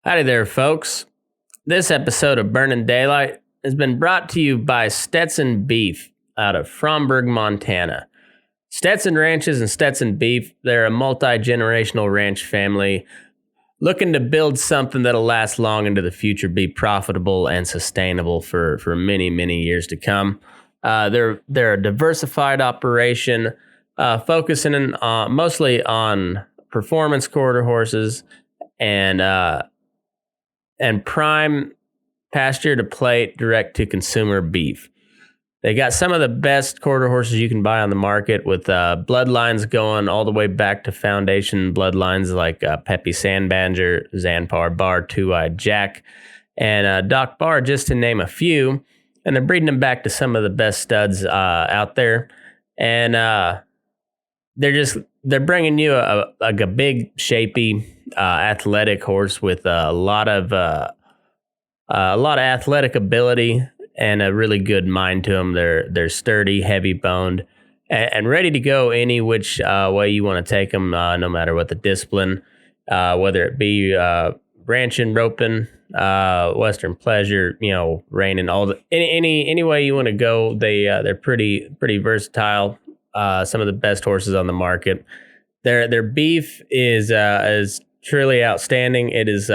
Howdy there, folks. This episode of Burning Daylight has been brought to you by Stetson Beef out of Fromberg, Montana. Stetson Ranches and Stetson Beef, they're a multi-generational ranch family looking to build something that'll last long into the future, be profitable and sustainable for many, many years to come. They're a diversified operation, focusing mostly on performance quarter horses and prime pasture to plate direct to consumer beef. They got some of the best quarter horses you can buy on the market, with bloodlines going all the way back to foundation bloodlines like Peppy Sandbanger, Zanpar Bar, Two-Eyed Jack, and Doc Bar, just to name a few. And they're breeding them back to some of the best studs out there. And they're bringing you a big, shapy, athletic horse with a lot of athletic ability and a really good mind to them. They're sturdy, heavy boned, and ready to go any which way you want to take them, no matter what the discipline, whether it be ranching, roping, Western pleasure, reining, any way you want to go. They're pretty versatile. Some of the best horses on the market. Their beef is truly outstanding. It is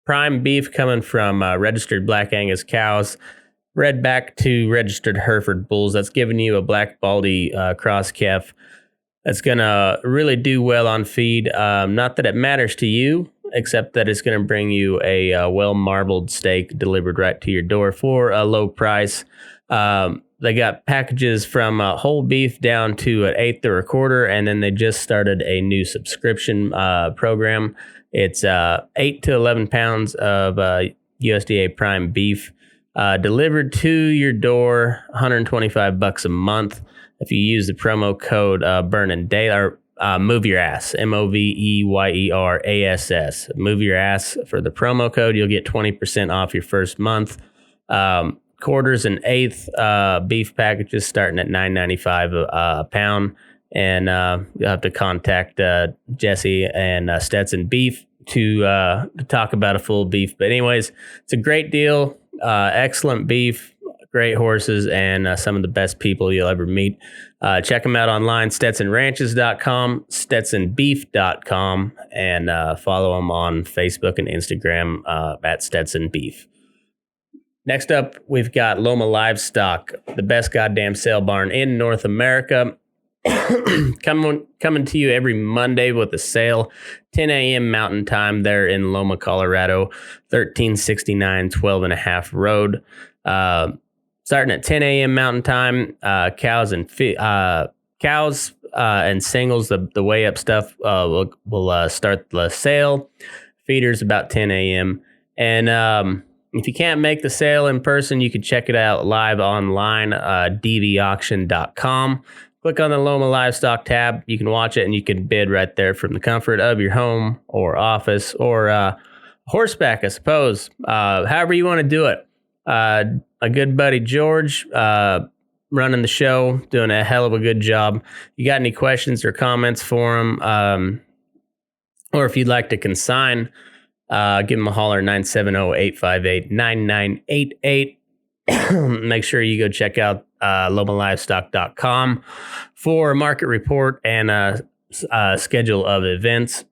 prime beef coming from registered Black Angus cows, bred back to registered Hereford bulls. That's giving you a Black Baldy cross calf that's going to really do well on feed. Not that it matters to you, except that it's going to bring you a well-marbled steak delivered right to your door for a low price. They got packages from whole beef down to an eighth or a quarter, and then they just started a new subscription program. It's 8 to 11 pounds of USDA prime beef delivered to your door, $125 a month. If you use the promo code Burning Day or Move Your Ass, MOVEYERASS, Move Your Ass for the promo code, you'll get 20% off your first month. Quarters and eighth beef packages starting at $9.95 a pound, and you'll have to contact Jesse and Stetson Beef to talk about a full beef. But anyways, it's a great deal, excellent beef, great horses, and some of the best people you'll ever meet. Check them out online, StetsonRanches.com, StetsonBeef.com, and follow them on Facebook and Instagram at Stetson Beef. Next up, we've got Loma Livestock, the best goddamn sale barn in North America. Coming to you every Monday with a sale, 10 a.m. Mountain Time there in Loma, Colorado, 1369 12 and a half Road. Starting at 10 a.m. Mountain Time, cows and singles, the weigh up stuff will start the sale. Feeders about 10 a.m. And if you can't make the sale in person, you can check it out live online, dvauction.com. Click on the Loma Livestock tab. You can watch it and you can bid right there from the comfort of your home or office or horseback, I suppose. However you want to do it. A good buddy, George, running the show, doing a hell of a good job. You got any questions or comments for him? Or if you'd like to consign, give him a holler, 970-858-9988. Make sure you go check out LomaLivestock.com for a market report and a schedule of events.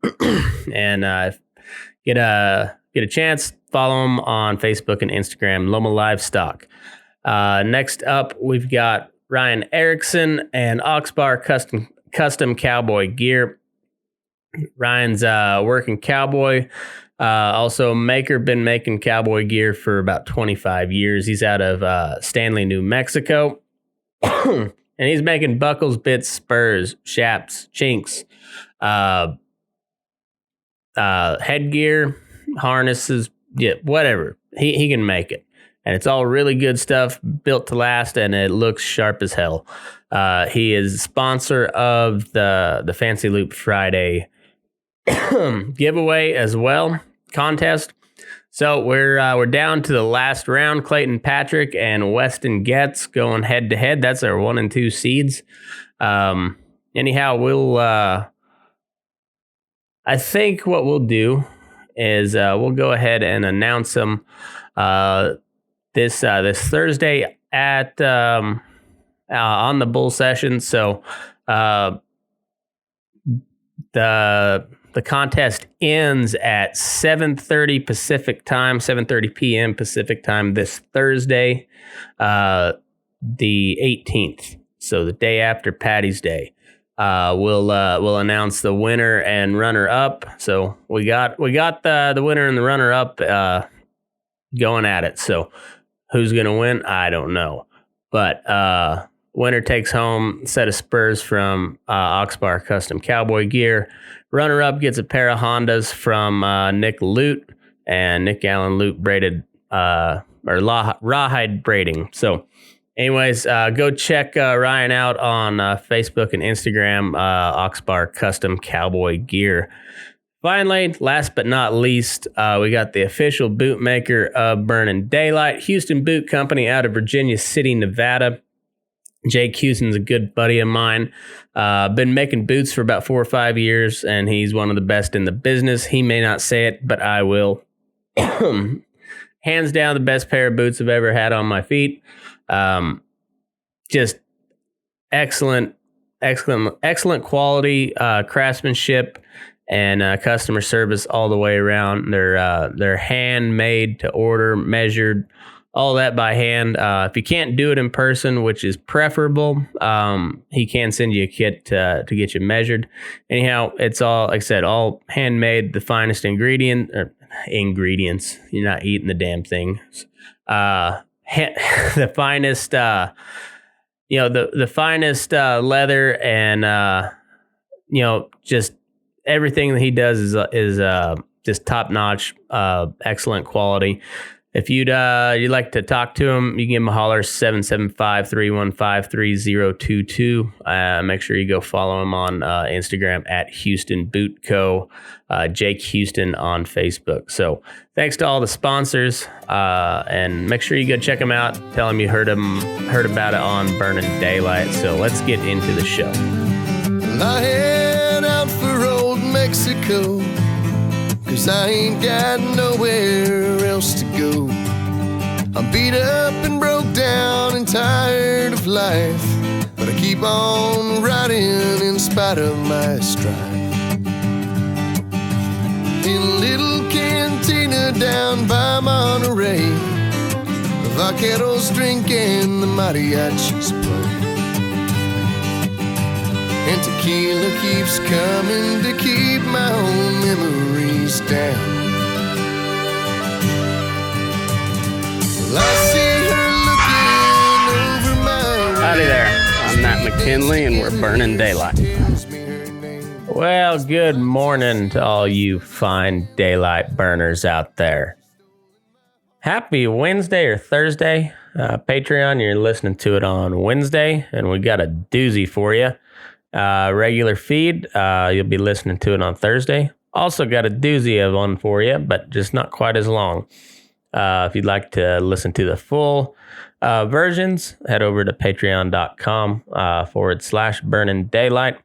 And get a chance, follow him on Facebook and Instagram, Loma Livestock. Next up, we've got Ryan Erickson and Oxbar Custom Cowboy Gear. Ryan's working Cowboy. Also been making cowboy gear for about 25 years. He's out of Stanley, New Mexico. And he's making buckles, bits, spurs, shaps, chinks, headgear, harnesses, whatever. He can make it. And it's all really good stuff, built to last, and it looks sharp as hell. He is sponsor of the Fancy Loop Friday giveaway as well, contest. So we're down to the last round. Clayton Patrick and Weston Getz going head to head. That's our 1 and 2 seeds. Anyhow, we'll I think what we'll do is we'll go ahead and announce them this Thursday at on the bull session. So the contest ends at 7:30 Pacific time, 7:30 p.m. Pacific time this Thursday, the 18th. So the day after Patty's Day. We'll announce the winner and runner up. So we got the winner and the runner up going at it. So who's gonna win? I don't know, but winner takes home a set of spurs from Oxbar Custom Cowboy Gear. Runner up gets a pair of Hondas from Nick Lute and Nick Allen Lute braided or rawhide braiding. So. Anyways, go check Ryan out on Facebook and Instagram, Oxbar Custom Cowboy Gear. Finally, last but not least, we got the official boot maker of Burning Daylight, Houston Boot Company out of Virginia City, Nevada. Jake Houston's a good buddy of mine. Been making boots for about 4 or 5 years, and he's one of the best in the business. He may not say it, but I will. Hands down, the best pair of boots I've ever had on my feet. Just excellent quality, craftsmanship and customer service all the way around. They're handmade to order, measured, all that by hand. If you can't do it in person, which is preferable, he can send you a kit to get you measured. Anyhow, it's all, like I said, all handmade, the finest ingredients. You're not eating the damn thing. The finest, the finest leather and just everything that he does is just top notch, excellent quality. If you'd like to talk to him, you can give him a holler, 775-315-3022. Make sure you go follow him on Instagram at Houston Boot Co. Jake Houston on Facebook. So thanks to all the sponsors, and make sure you go check him out. Tell him you heard about it on Burning Daylight. So let's get into the show. I head out for old Mexico, 'cause I ain't got nowhere else to go. I'm beat up and broke down and tired of life, but I keep on riding in spite of my strife. In a little cantina down by Monterey, the vaqueros drinking, the mariachis play, and tequila keeps coming to keep my own memories down. Well, I see her looking over my way. Howdy there. I'm Matt McKinley, and we're Burning Daylight. Well, good morning to all you fine daylight burners out there. Happy Wednesday or Thursday. Patreon, you're listening to it on Wednesday, and we got a doozy for you. Regular feed, you'll be listening to it on Thursday. Also got a doozy of one for you, but just not quite as long. If you'd like to listen to the full versions, head over to patreon.com/Burning Daylight,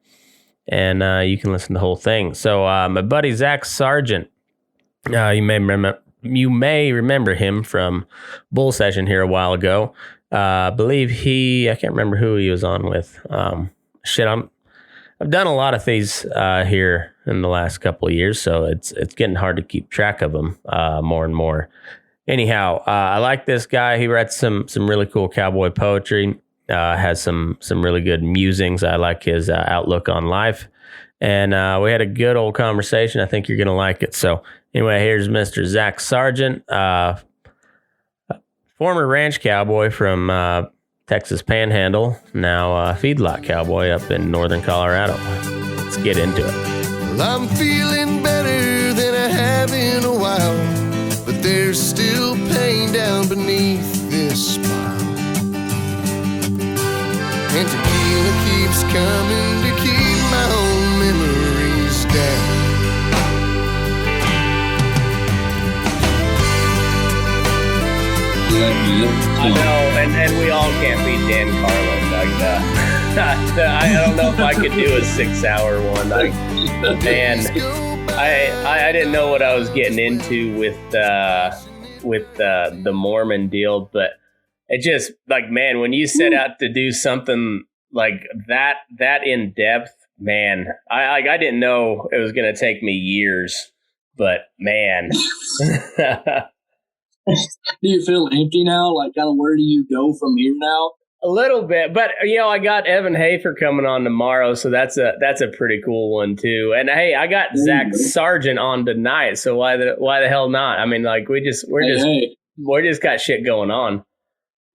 and you can listen to the whole thing. So my buddy Zach Sargent, you may remember him from Bull Session here a while ago. I believe I can't remember who he was on with. I've done a lot of these here in the last couple of years, so it's getting hard to keep track of them more and more. Anyhow, I like this guy. He writes some really cool cowboy poetry. Has some really good musings. I like his outlook on life, and we had a good old conversation. I think you're gonna like it. So anyway, here's Mr. Zach Sargent, former ranch cowboy from Texas Panhandle, now feedlot cowboy up in northern Colorado. Let's get into it. Well, I'm feeling better than I have in a while, but there's still pain down beneath this smile. And tequila keeps coming to keep my own memories down. I know, and we all can't beat Dan Carlin. I don't know if I could do a 6-hour one. I didn't know what I was getting into with the Mormon deal, but it just like, man, when you set out to do something like that in depth, man, I didn't know it was going to take me years, but man. Do you feel empty now? Like, kind of where do you go from here now? A little bit, but I got Evan Hafer coming on tomorrow, so that's a pretty cool one too. And hey, I got Zach Sargent on tonight, so why the hell not? I mean, like we're just got shit going on.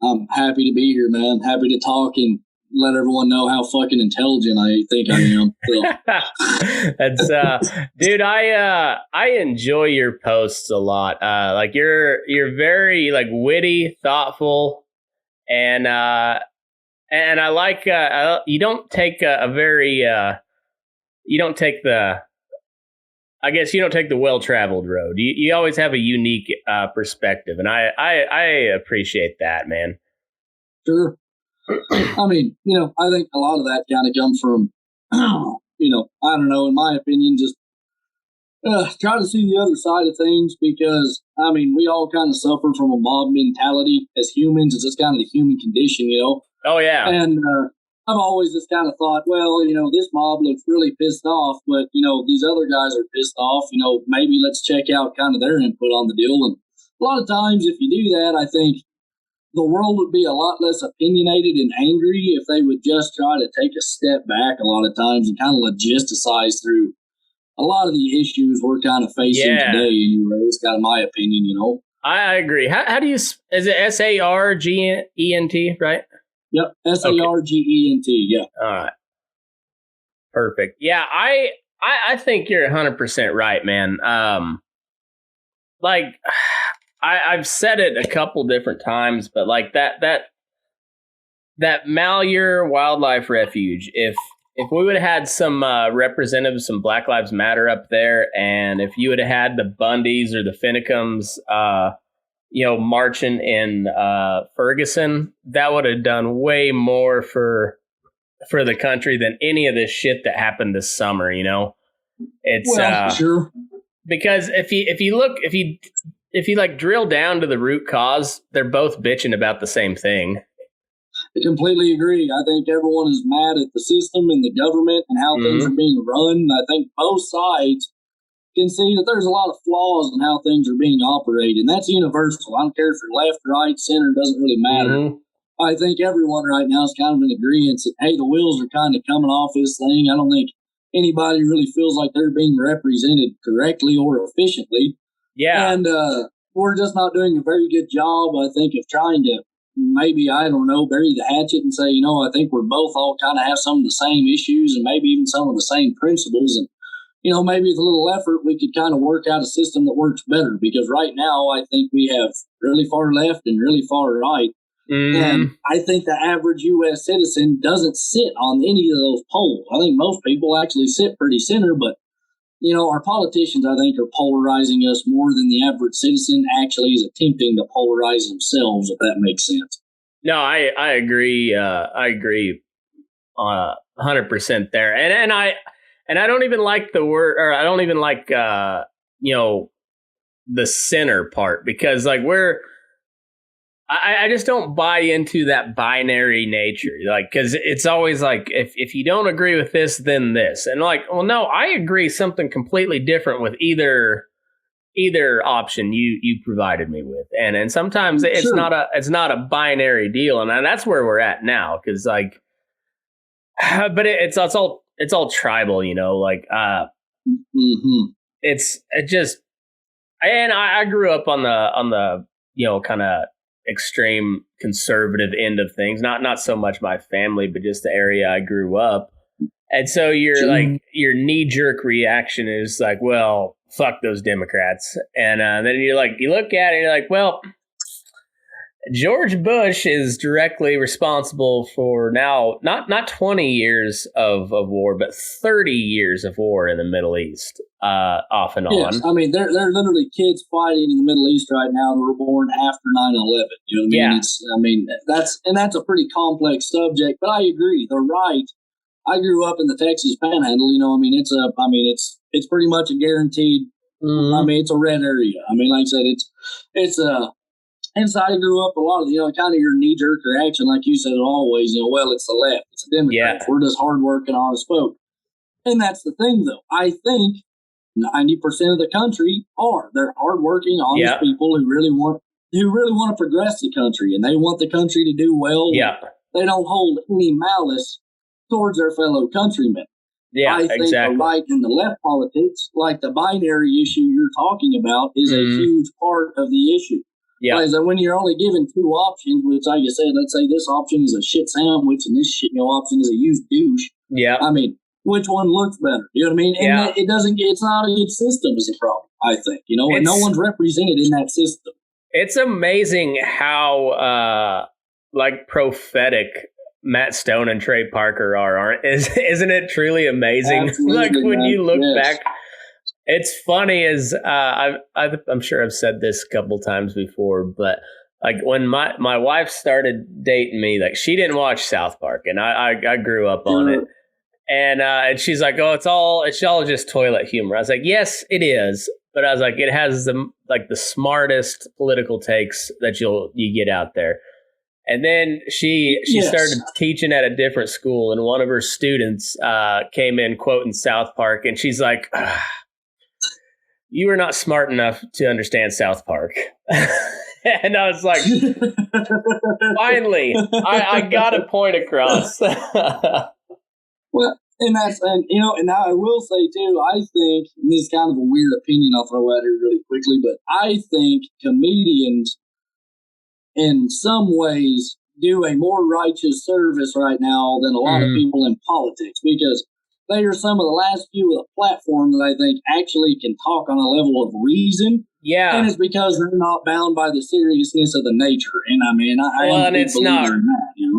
I'm happy to be here, man. Happy to talk and let everyone know how fucking intelligent I think I am. That's dude, I enjoy your posts a lot. Like you're very like witty, thoughtful, and I like you don't take the well-traveled road. You always have a unique perspective, and I appreciate that, man. Sure. I mean, I think a lot of that kind of comes from, I don't know, in my opinion, just try to see the other side of things because, I mean, we all kind of suffer from a mob mentality as humans. It's just kind of the human condition, Oh, yeah. And I've always just kind of thought, well, this mob looks really pissed off, but, these other guys are pissed off. Maybe let's check out kind of their input on the deal. And a lot of times if you do that, I think the world would be a lot less opinionated and angry if they would just try to take a step back a lot of times and kind of logisticize through a lot of the issues we're kind of facing today. Anyway, it's kind of my opinion, I agree. How do you, is it Sargent, right? Yep, Sargent, yeah. All right. Perfect. Yeah, I think you're 100% right, man. Like, I've said it a couple different times, but like that Malheur Wildlife Refuge, if we would have had some representatives, some Black Lives Matter up there, and if you would have had the Bundys or the Finnecums, marching in Ferguson, that would have done way more for the country than any of this shit that happened this summer. It's sure, because if you like drill down to the root cause, they're both bitching about the same thing. I completely agree. I think everyone is mad at the system and the government and how things are being run. I think both sides can see that there's a lot of flaws in how things are being operated. And that's universal. I don't care if you're left, right, center, it doesn't really matter. I think everyone right now is kind of in agreement that, hey, the wheels are kind of coming off this thing. I don't think anybody really feels like they're being represented correctly or efficiently. Yeah. And we're just not doing a very good job, I think, of trying to maybe, I don't know, bury the hatchet and say, I think we're both all kind of have some of the same issues and maybe even some of the same principles. And, maybe with a little effort, we could kind of work out a system that works better. Because right now, I think we have really far left and really far right. And I think the average U.S. citizen doesn't sit on any of those polls. I think most people actually sit pretty center, but our politicians, I think, are polarizing us more than the average citizen actually is attempting to polarize themselves, if that makes sense. No, I agree. I agree 100% there. And I don't even like the word, or I don't even like, the center part, because like I just don't buy into that binary nature. Like, because it's always like, if you don't agree with this, then this. And like, well, no, I agree something completely different with either option you provided me with. And sometimes it's not a binary deal. And that's where we're at now. Cause like, but it's all tribal, like, I grew up on the, kind of extreme conservative end of things, not so much my family, but just the area I grew up. And so your knee-jerk reaction is like, well, fuck those Democrats. And then you look at it and you're like, well, George Bush is directly responsible for now not 20 years of war, but 30 years of war in the Middle East, off and on. Yes, I mean, there are literally kids fighting in the Middle East right now that were born after 9/11. You know what I mean? Yeah. That's a pretty complex subject, but I agree. The right, I grew up in the Texas Panhandle. It's pretty much a guaranteed. Mm-hmm. It's a red area. Like I said, it's and so I grew up a lot of, kind of your knee jerk reaction, like you said, always, well, it's the left, it's the Democrats. Yeah. We're just hardworking, honest folk. And that's the thing, though. I think 90% of the country they're hardworking, honest people who really want to progress the country, and they want the country to do well. Yeah. They don't hold any malice towards their fellow countrymen. Yeah, I think exactly. the right and the left politics, like the binary issue you're talking about, is a huge part of the issue. Yeah. Like, when you're only given two options, which, like you said, let's say this option is a shit sandwich and this shit option is a used douche. Yeah. Which one looks better? You know what I mean? And it's not a good system is the problem, I think. And no one's represented in that system. It's amazing how prophetic Matt Stone and Trey Parker aren't? Isn't it truly amazing? Absolutely, when man. you look Yes. back, it's funny as I'm sure I've said this a couple times before, but like when my wife started dating me, like she didn't watch South Park, and I grew up on it, and she's like, oh, it's all just toilet humor. I was like, yes, it is, but I was like, it has the smartest political takes that you get out there. And then she started teaching at a different school, and one of her students came in quoting South Park, and she's like, you are not smart enough to understand South Park. And I was like, finally, I got a point across. Well, and I will say too, I think, and this is kind of a weird opinion I'll throw out here really quickly, but I think comedians in some ways do a more righteous service right now than a lot of people in politics, because they are some of the last few with a platform that I think actually can talk on a level of reason. Yeah. And it's because they're not bound by the seriousness of the nature. And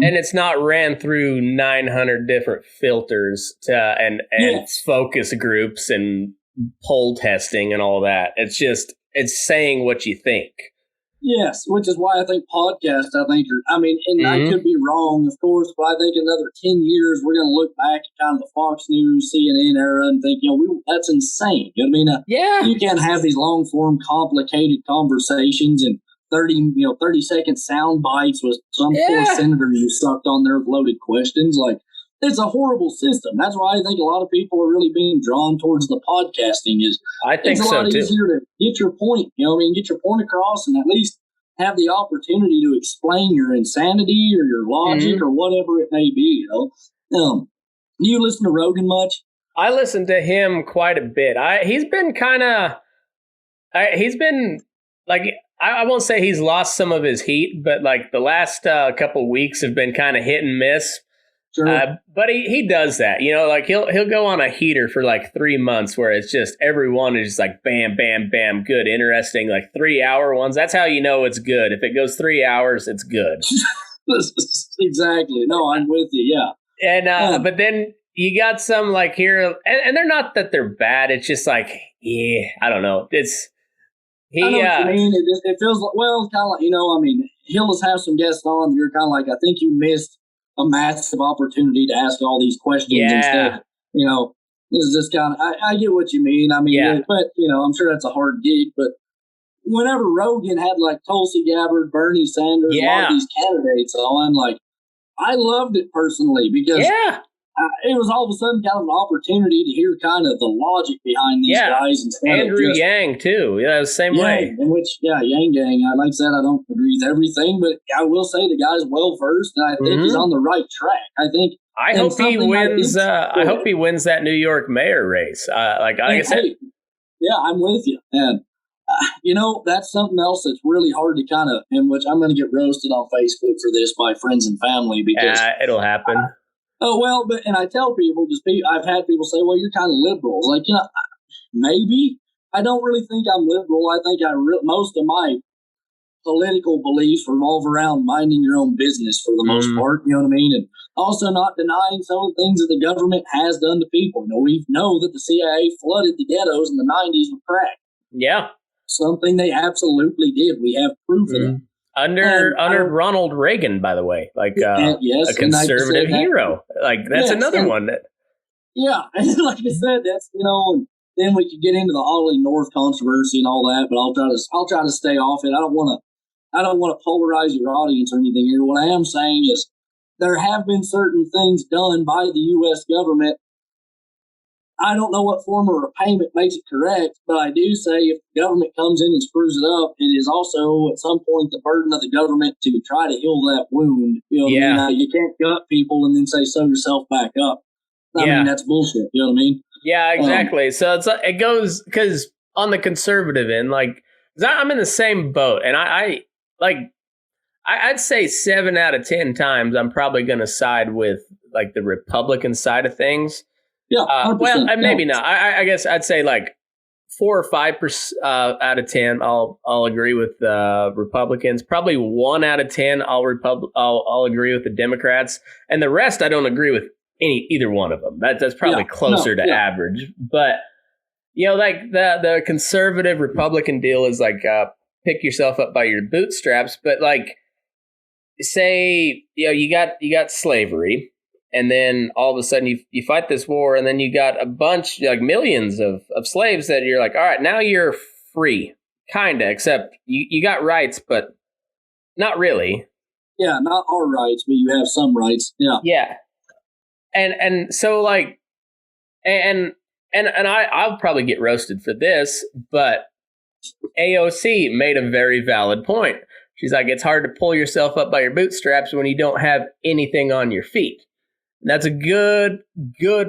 and it's not ran through 900 different filters and focus groups and poll testing and all that. It's saying what you think. Yes, which is why I think podcasts, I could be wrong, of course, but I think in another 10 years, we're going to look back at kind of the Fox News, CNN era and think, that's insane. You know what I mean? You can't have these long form, complicated conversations and 30-second sound bites with some poor senator you sucked on there with loaded questions. Like, it's a horrible system. That's why I think a lot of people are really being drawn towards the podcasting. I think it's a lot so easier to get your point, get your point across, and at least have the opportunity to explain your insanity or your logic or whatever it may be. Do you listen to Rogan much? I listen to him quite a bit. He's been I won't say he's lost some of his heat, but like the last couple of weeks have been kind of hit and miss. Sure. But he does that, like he'll go on a heater for like 3 months where it's just everyone is just like bam, bam, bam, good, interesting, like 3-hour ones. That's how you know it's good. If it goes 3 hours, it's good. Exactly. No, I'm with you. Yeah. And but then you got some like here, and they're not that they're bad. It's just like, I don't know. I know what you mean. It feels like, kind of like, he'll just have some guests on. You're kind of like, I think you missed a massive opportunity to ask all these questions instead. This is just kind of, I get what you mean. But I'm sure that's a hard gig. But whenever Rogan had like Tulsi Gabbard, Bernie Sanders, a lot of these candidates on, like, I loved it personally because it was all of a sudden kind of an opportunity to hear kind of the logic behind these guys. Andrew Yang too. Yeah, the same way. In which, Yang Gang, like I said, I don't agree with everything, but I will say the guy's well versed, and I think he's on the right track. I hope he wins. I hope he wins that New York mayor race. Like I said, I'm with you. And that's something else that's really hard to kind of, in which I'm going to get roasted on Facebook for this by friends and family because it'll happen. And I tell people, I've had people say, well, you're kind of liberal. Like, maybe. I don't really think I'm liberal. I think most of my political beliefs revolve around minding your own business for the most part, you know what I mean? And also not denying some of the things that the government has done to people. We know that the CIA flooded the ghettos in the 90s with crack. Yeah. Something they absolutely did. We have proof of that. Under Ronald Reagan, by the way, like yes, a conservative hero. Like that's another one that. Yeah, and like I said, that's and then we could get into the Ollie North controversy and all that, but I'll try to stay off it. I don't want to polarize your audience or anything here. What I am saying is there have been certain things done by the U.S. government. I don't know what form of repayment makes it correct, but I do say if the government comes in and screws it up, it is also at some point the burden of the government to try to heal that wound. What I mean? You can't gut people and then say sew yourself back up. I mean, that's bullshit. You know what I mean? Yeah, exactly. So it goes because on the conservative end, like I'm in the same boat, and I'd say 7 out of 10 times I'm probably going to side with like the Republican side of things. Yeah, well, maybe not. I guess I'd say like 4 or 5% out of 10. I'll agree with the Republicans. Probably 1 out of 10. I'll agree with the Democrats, and the rest I don't agree with either one of them. That's probably closer to average. But like the conservative Republican deal is like pick yourself up by your bootstraps. But like say you got slavery. And then all of a sudden you fight this war, and then you got a bunch, like millions of slaves that you're like, all right, now you're free, kind of, except you got rights, but not really. Yeah, not our rights, but you have some rights. Yeah. Yeah. And so like, and I'll probably get roasted for this, but AOC made a very valid point. She's like, it's hard to pull yourself up by your bootstraps when you don't have anything on your feet. That's a good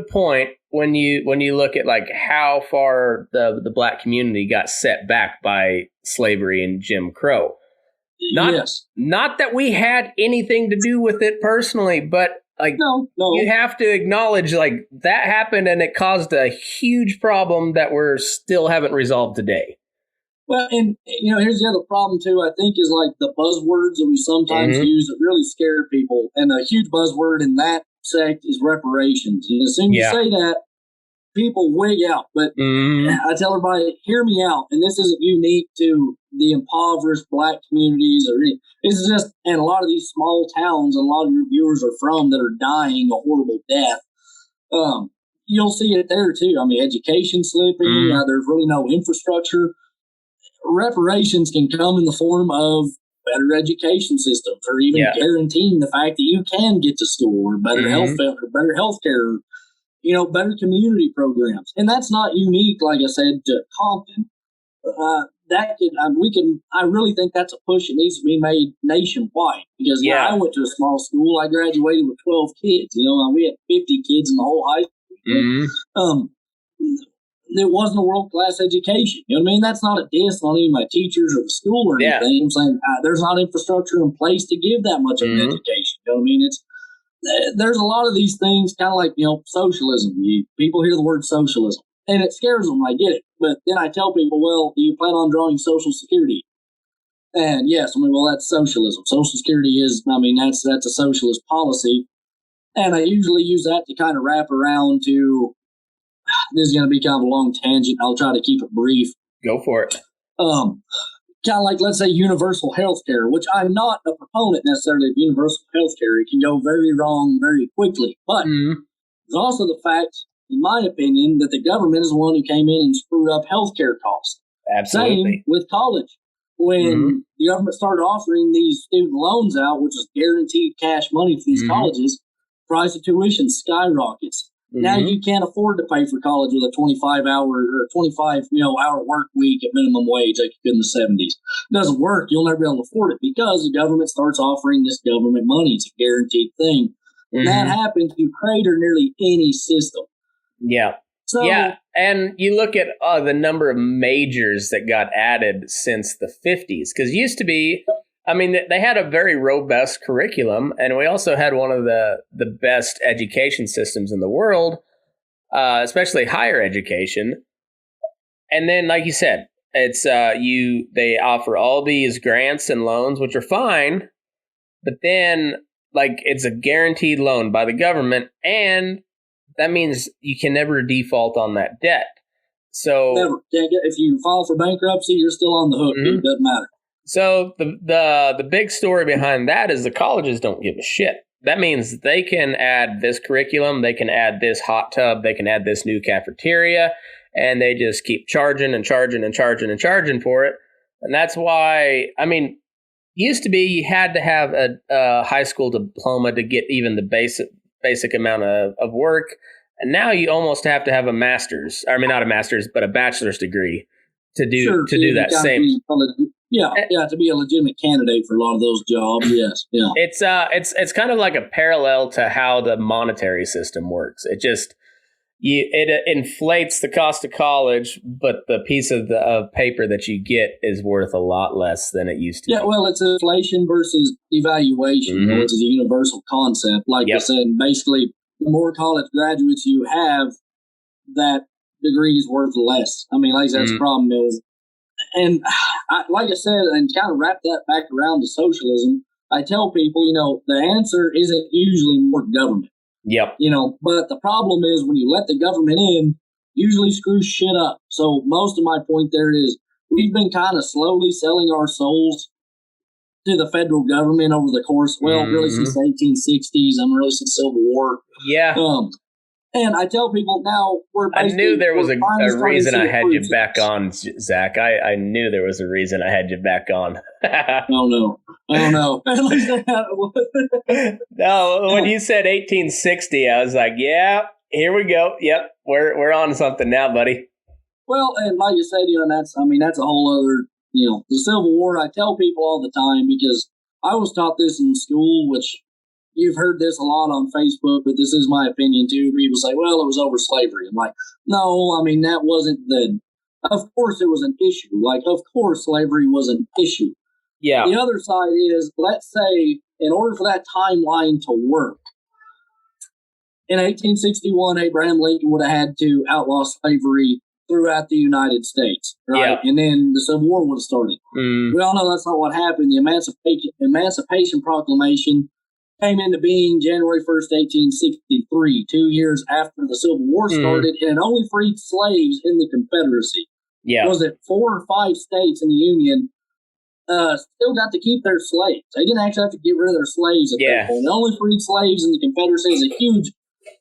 point when you look at like how far the black community got set back by slavery and Jim Crow. Not that we had anything to do with it personally, but like no. You have to acknowledge like that happened and it caused a huge problem that we're still haven't resolved today. Well, and here's the other problem too. I think is like the buzzwords that we sometimes use that really scare people, and a huge buzzword in that sect is reparations. And as soon as you say that, people wig out. But I tell everybody, hear me out. And this isn't unique to the impoverished black communities or anything. This is just, and a lot of these small towns, and a lot of your viewers are from that are dying a horrible death. You'll see it there too. I mean, education slipping. There's really no infrastructure. Reparations can come in the form of better education systems, or even guaranteeing the fact that you can get to school, or better health care, better community programs. And that's not unique, like I said, to Compton. I really think that's a push that needs to be made nationwide, because I went to a small school. I graduated with 12 kids. We had 50 kids in the whole high school. There wasn't a world-class education. You know what I mean? That's not a diss on any of my teachers or the school or anything. I'm saying there's not infrastructure in place to give that much of an education. You know what I mean? There's a lot of these things, kind of like, socialism. People hear the word socialism, and it scares them. I get it. But then I tell people, well, do you plan on drawing Social Security? And yes, well, that's socialism. Social Security is, that's a socialist policy. And I usually use that to kind of wrap around to, this is going to be kind of a long tangent. I'll try to keep it brief. Go for it. Kind of like, let's say, universal health care, which I'm not a proponent necessarily of universal health care. It can go very wrong very quickly. But there's also the fact, in my opinion, that the government is the one who came in and screwed up health care costs. Absolutely. Same with college. When the government started offering these student loans out, which is guaranteed cash money for these colleges, price of tuition skyrockets. Now you can't afford to pay for college with a 25-hour work week at minimum wage like you could in the 70s. It doesn't work. You'll never be able to afford it because the government starts offering this government money. It's a guaranteed thing. And that happens to crater nearly any system. Yeah. So, and you look at the number of majors that got added since the 50s, because it used to be, they had a very robust curriculum, and we also had one of the best education systems in the world, especially higher education. And then, like you said, it's they offer all these grants and loans, which are fine, but then it's a guaranteed loan by the government, and that means you can never default on that debt. So never. If you file for bankruptcy, you're still on the hook. It doesn't matter. So the big story behind that is the colleges don't give a shit. That means they can add this curriculum, they can add this hot tub, they can add this new cafeteria, and they just keep charging and charging and charging and charging for it. And that's why, I mean, used to be you had to have a high school diploma to get even the basic amount of work. And now you almost have to have a master's. I mean, not a master's, but a bachelor's degree to do that same. To be a legitimate candidate for a lot of those jobs. Yes, yeah. It's kind of like a parallel to how the monetary system works. It just it inflates the cost of college, but the piece of paper that you get is worth a lot less than it used to. Yeah, well, it's inflation versus devaluation, which is a universal concept. Like I said, basically, the more college graduates you have, that degree is worth less. I mean, like that's the problem is. And like I said, and kind of wrap that back around to socialism, I tell people, the answer isn't usually more government. Yep. But the problem is when you let the government in, usually screws shit up. So most of my point there is we've been kind of slowly selling our souls to the federal government over the course, really since the 1860s. Really since Civil War. Yeah. And I tell people now I knew there was a reason I had you back on, Zach. I knew there was a reason I had you back on. Oh no. No, when you said 1860, I was like, yeah, here we go. Yep, we're on something now, buddy. Well, and like you said, that's a whole other, the Civil War. I tell people all the time because I was taught this in school, which you've heard this a lot on Facebook, but this is my opinion too. People say, well, it was over slavery. I'm like, no, that wasn't of course it was an issue. Like, of course slavery was an issue. Yeah. The other side is, let's say, in order for that timeline to work, in 1861, Abraham Lincoln would have had to outlaw slavery throughout the United States, right? Yeah. And then the Civil War would have started. We all know that's not what happened. The Emancipation Proclamation came into being January 1st, 1863, 2 years after the Civil War started, and it only freed slaves in the Confederacy. Yeah. Was it 4 or 5 states in the Union still got to keep their slaves? They didn't actually have to get rid of their slaves at that point. They only freed slaves in the Confederacy. Is a huge.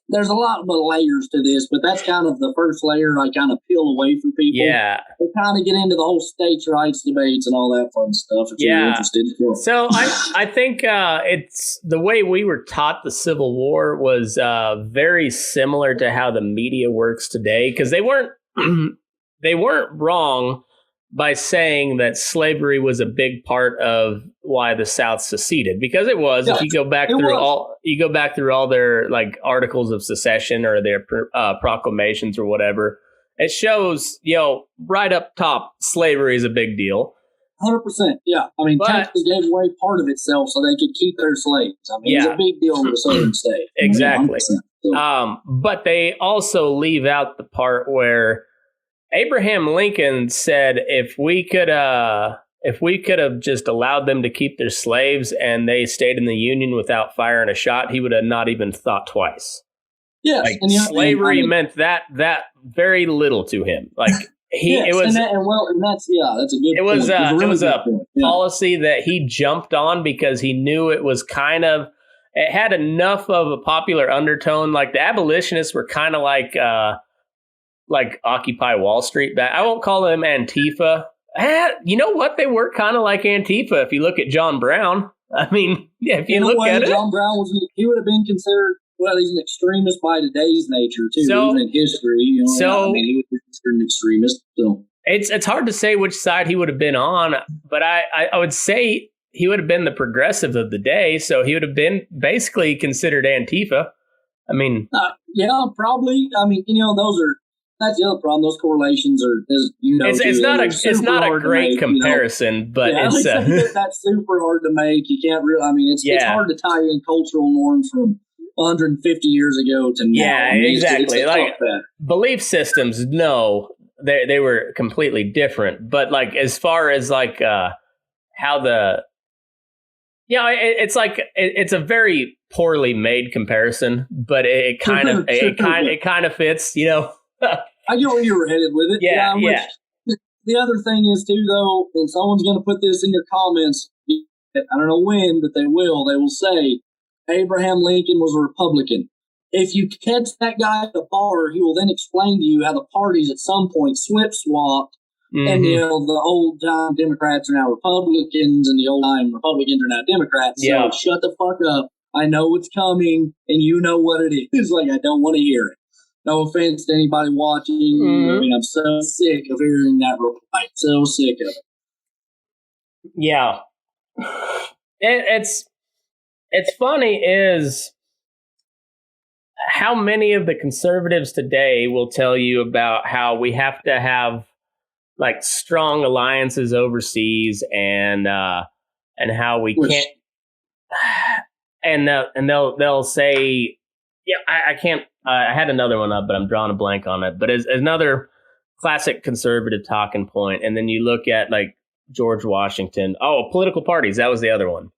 There's a lot of layers to this, but that's kind of the first layer I kind of peel away from people. Yeah. They kind of get into the whole states' rights debates and all that fun stuff if you're interested. So I think it's the way we were taught the Civil War was very similar to how the media works today, because they weren't wrong by saying that slavery was a big part of why the South seceded, because it was. If you go back through all their like articles of secession or their proclamations or whatever, it shows right up top slavery is a big deal. 100%. Yeah, Texas gave away part of itself so they could keep their slaves. It's a big deal in the southern state. Exactly. But they also leave out the part where Abraham Lincoln said if we could have just allowed them to keep their slaves and they stayed in the Union without firing a shot, he would have not even thought twice. Yes, slavery meant that very little to him. Like that's a good. It was a policy that he jumped on because he knew it was it had enough of a popular undertone. Like the abolitionists were kind of like Occupy Wall Street. I won't call them Antifa. You know what? They were kind of like Antifa if you look at John Brown. If you look at it. John Brown he would have been considered, he's an extremist by today's nature, too, even in history. He would be considered an extremist. So. It's hard to say which side he would have been on, but I would say he would have been the progressive of the day, so he would have been basically considered Antifa. Probably. That's the other problem. Those correlations are, it's not a great comparison, but it's that's super hard to make. You can't really. It's hard to tie in cultural norms from 150 years ago to now. Yeah, exactly. Belief systems, no, they were completely different. But as far as how the it's a very poorly made comparison, but it kind of fits. I get where you were headed with it. the other thing is too, though, and someone's going to put this in your comments. I don't know when, but they will. They will say Abraham Lincoln was a Republican. If you catch that guy at the bar, he will then explain to you how the parties at some point swapped, and the old time Democrats are now Republicans, and the old time Republicans are now Democrats. So shut the fuck up. I know what's coming, and you know what it is. Like, I don't want to hear it. No offense to anybody watching. I mean, I'm so sick of hearing that reply. So sick of it. Yeah. It's funny is how many of the conservatives today will tell you about how we have to have like strong alliances overseas and how we can't and they'll say, yeah, I can't. I had another one up, but I'm drawing a blank on it. But as another classic conservative talking point, and then you look at like George Washington. Oh, political parties. That was the other one.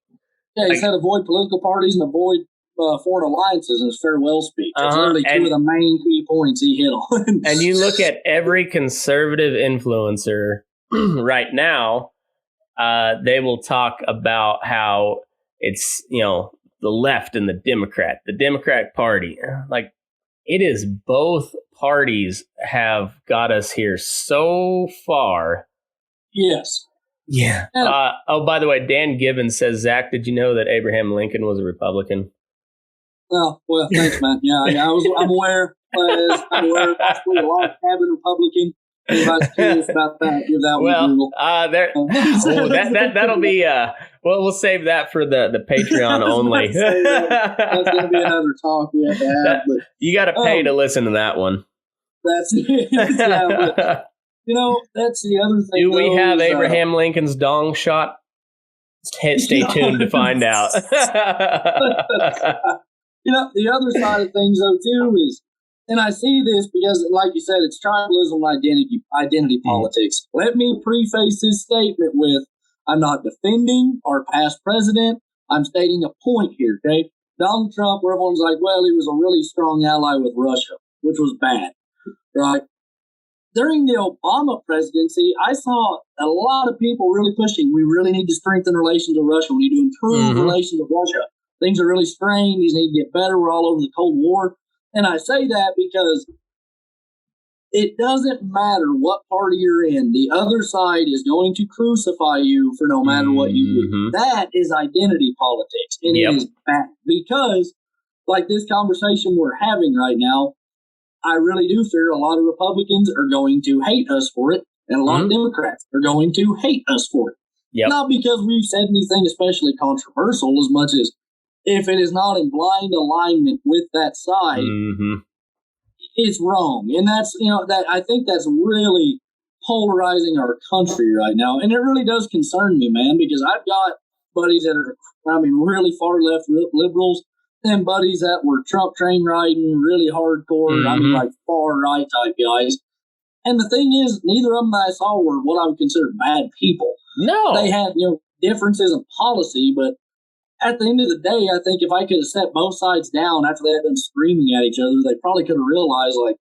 Yeah, he said avoid political parties and avoid foreign alliances in his farewell speech. That's literally two of the main key points he hit on. And you look at every conservative influencer right now, they will talk about how it's, the left and the Democratic Party. Like, it is both parties have got us here so far. Yes. Yeah. By the way, Dan Gibbons says, Zach, did you know that Abraham Lincoln was a Republican? Oh, well, thanks, man. Yeah, I'm aware. I'm aware. Possibly a log cabin Republican. Anybody's curious about that? Give that one a Google. That'll be. We'll save that for the Patreon only. That's going to be another talk we have to have. But, you got to pay to listen to that one. That's it. Yeah, but, that's the other thing. Do we have Abraham Lincoln's dong shot? Stay tuned to find out. The other side of things, though, too, is, and I see this because, like you said, it's tribalism and identity politics. Let me preface this statement with, I'm not defending our past president. I'm stating a point here, okay? Donald Trump, where everyone's like, well, he was a really strong ally with Russia, which was bad, right? During the Obama presidency, I saw a lot of people really pushing, we really need to strengthen relations with Russia. We need to improve relations with Russia. Things are really strained. These need to get better. We're all over the Cold War. And I say that because it doesn't matter what party you're in. The other side is going to crucify you for no matter what you do. That is identity politics. And it is bad because, like this conversation we're having right now, I really do fear a lot of Republicans are going to hate us for it. And a lot of Democrats are going to hate us for it. Not because we've said anything especially controversial, as much as if it is not in blind alignment with that side, it's wrong. And that's, that I think that's really polarizing our country right now. And it really does concern me, man, because I've got buddies that are, really far left liberals and buddies that were Trump train riding, really hardcore, like far right type guys. And the thing is, neither of them that I saw were what I would consider bad people. No. They had, differences in policy, but at the end of the day, I think if I could have set both sides down after they had been screaming at each other, they probably could have realized, like,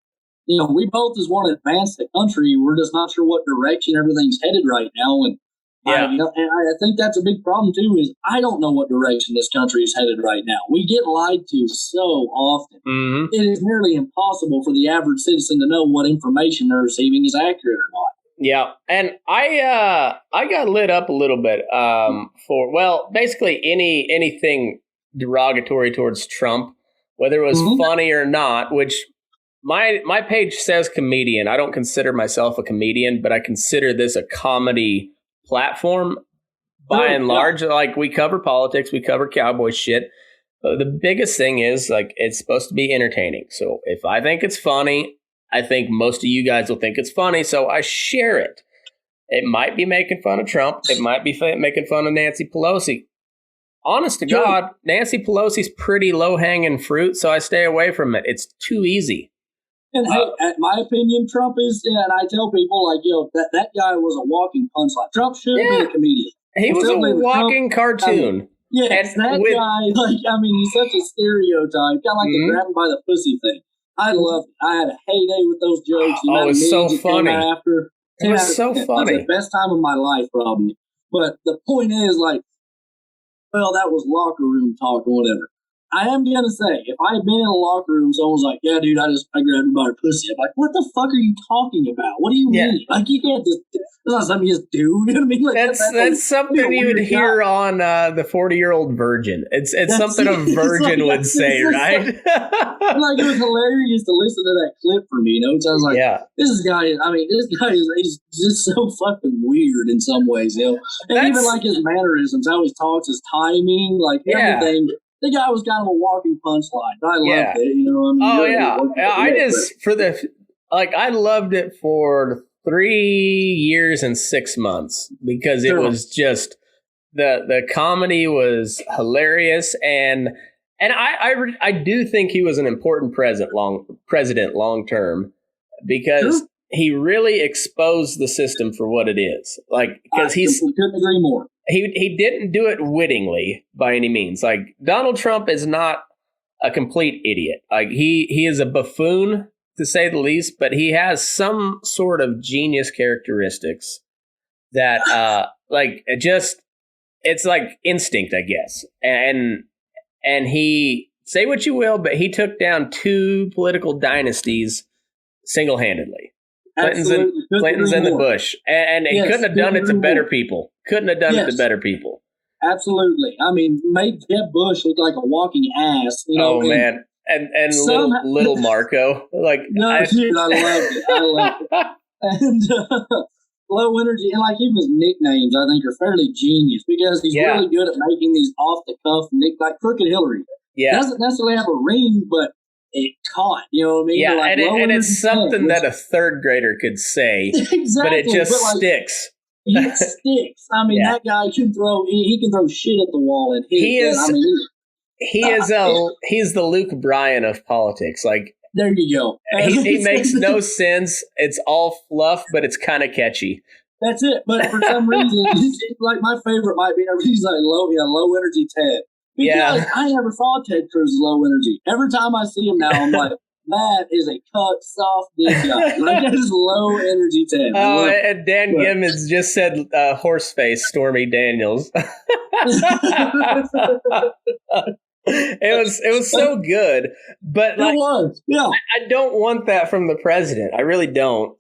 we both just want to advance the country. We're just not sure what direction everything's headed right now. And I think that's a big problem, too, is I don't know what direction this country is headed right now. We get lied to so often. It is nearly impossible for the average citizen to know what information they're receiving is accurate or not. Yeah, and I got lit up a little bit for basically anything derogatory towards Trump, whether it was funny or not. Which my page says comedian. I don't consider myself a comedian, but I consider this a comedy platform. By and large, like we cover politics, we cover cowboy shit. The biggest thing is like it's supposed to be entertaining. So if I think it's funny, I think most of you guys will think it's funny, so I share it. It might be making fun of Trump. It might be making fun of Nancy Pelosi. Honest to God, Nancy Pelosi's pretty low-hanging fruit, so I stay away from it. It's too easy. And hey, at my opinion, Trump is, and I tell people, like, that guy was a walking punchline. Trump should be a comedian. He was a walking cartoon. That guy, he's such a stereotype, kind of like the grab him by the pussy thing. I loved it. I had a heyday with those jokes. It's so funny. After It was so funny. That's the best time of my life, probably. But the point is, like, well, that was locker room talk or whatever. I am going to say, if I had been in a locker room, someone's like, yeah, dude, I grabbed him by her pussy. I'm like, what the fuck are you talking about? What do you mean? Like, you can't just, that's not something you just do. You know what I mean? Like, that's something you would hear on the 40-Year-Old Virgin. It's something a virgin would say, right? Like, it was hilarious to listen to that clip for me, you know? So I was like, this guy is he's just so fucking weird in some ways, you know? And even like his mannerisms, how he talks, his timing, like everything. The guy was kind of a walking punchline. I loved it, you know what I mean? I loved it for 3 years and 6 months because it was just the comedy was hilarious and I do think he was an important president long term because he really exposed the system for what it is. Like because couldn't agree more. He didn't do it wittingly by any means. Like Donald Trump is not a complete idiot. Like he is a buffoon to say the least, but he has some sort of genius characteristics that it's like instinct, I guess. And he say what you will, but he took down 2 political dynasties single-handedly. Clinton's and the Bush. And he couldn't have done it to better people. Couldn't have done it to better people. Absolutely. I mean, made Jeb Bush look like a walking ass. You know, man. And little Marco. Like, dude, I loved it. And low energy. And like even his nicknames, I think, are fairly genius because he's really good at making these off-the-cuff like Crooked Hillary. Yeah. Doesn't necessarily have a ring, but it caught, you know what I mean? Yeah, like and it's something that a third grader could say, but it just sticks. It sticks. I mean, that guy can throw. He can throw shit at the wall and hit. He's the Luke Bryan of politics. Like there you go. He makes no sense. It's all fluff, but it's kind of catchy. That's it. But for some reason, like my favorite might be he's like low energy Ted. Because I never saw Ted Cruz low energy. Every time I see him now, I'm like, that is a cut, soft, dick guy. Like, that is low energy Ted. Oh, and Dan Gimmons just said horseface Stormy Daniels. It was so good. But like, it was, yeah. I don't want that from the president. I really don't.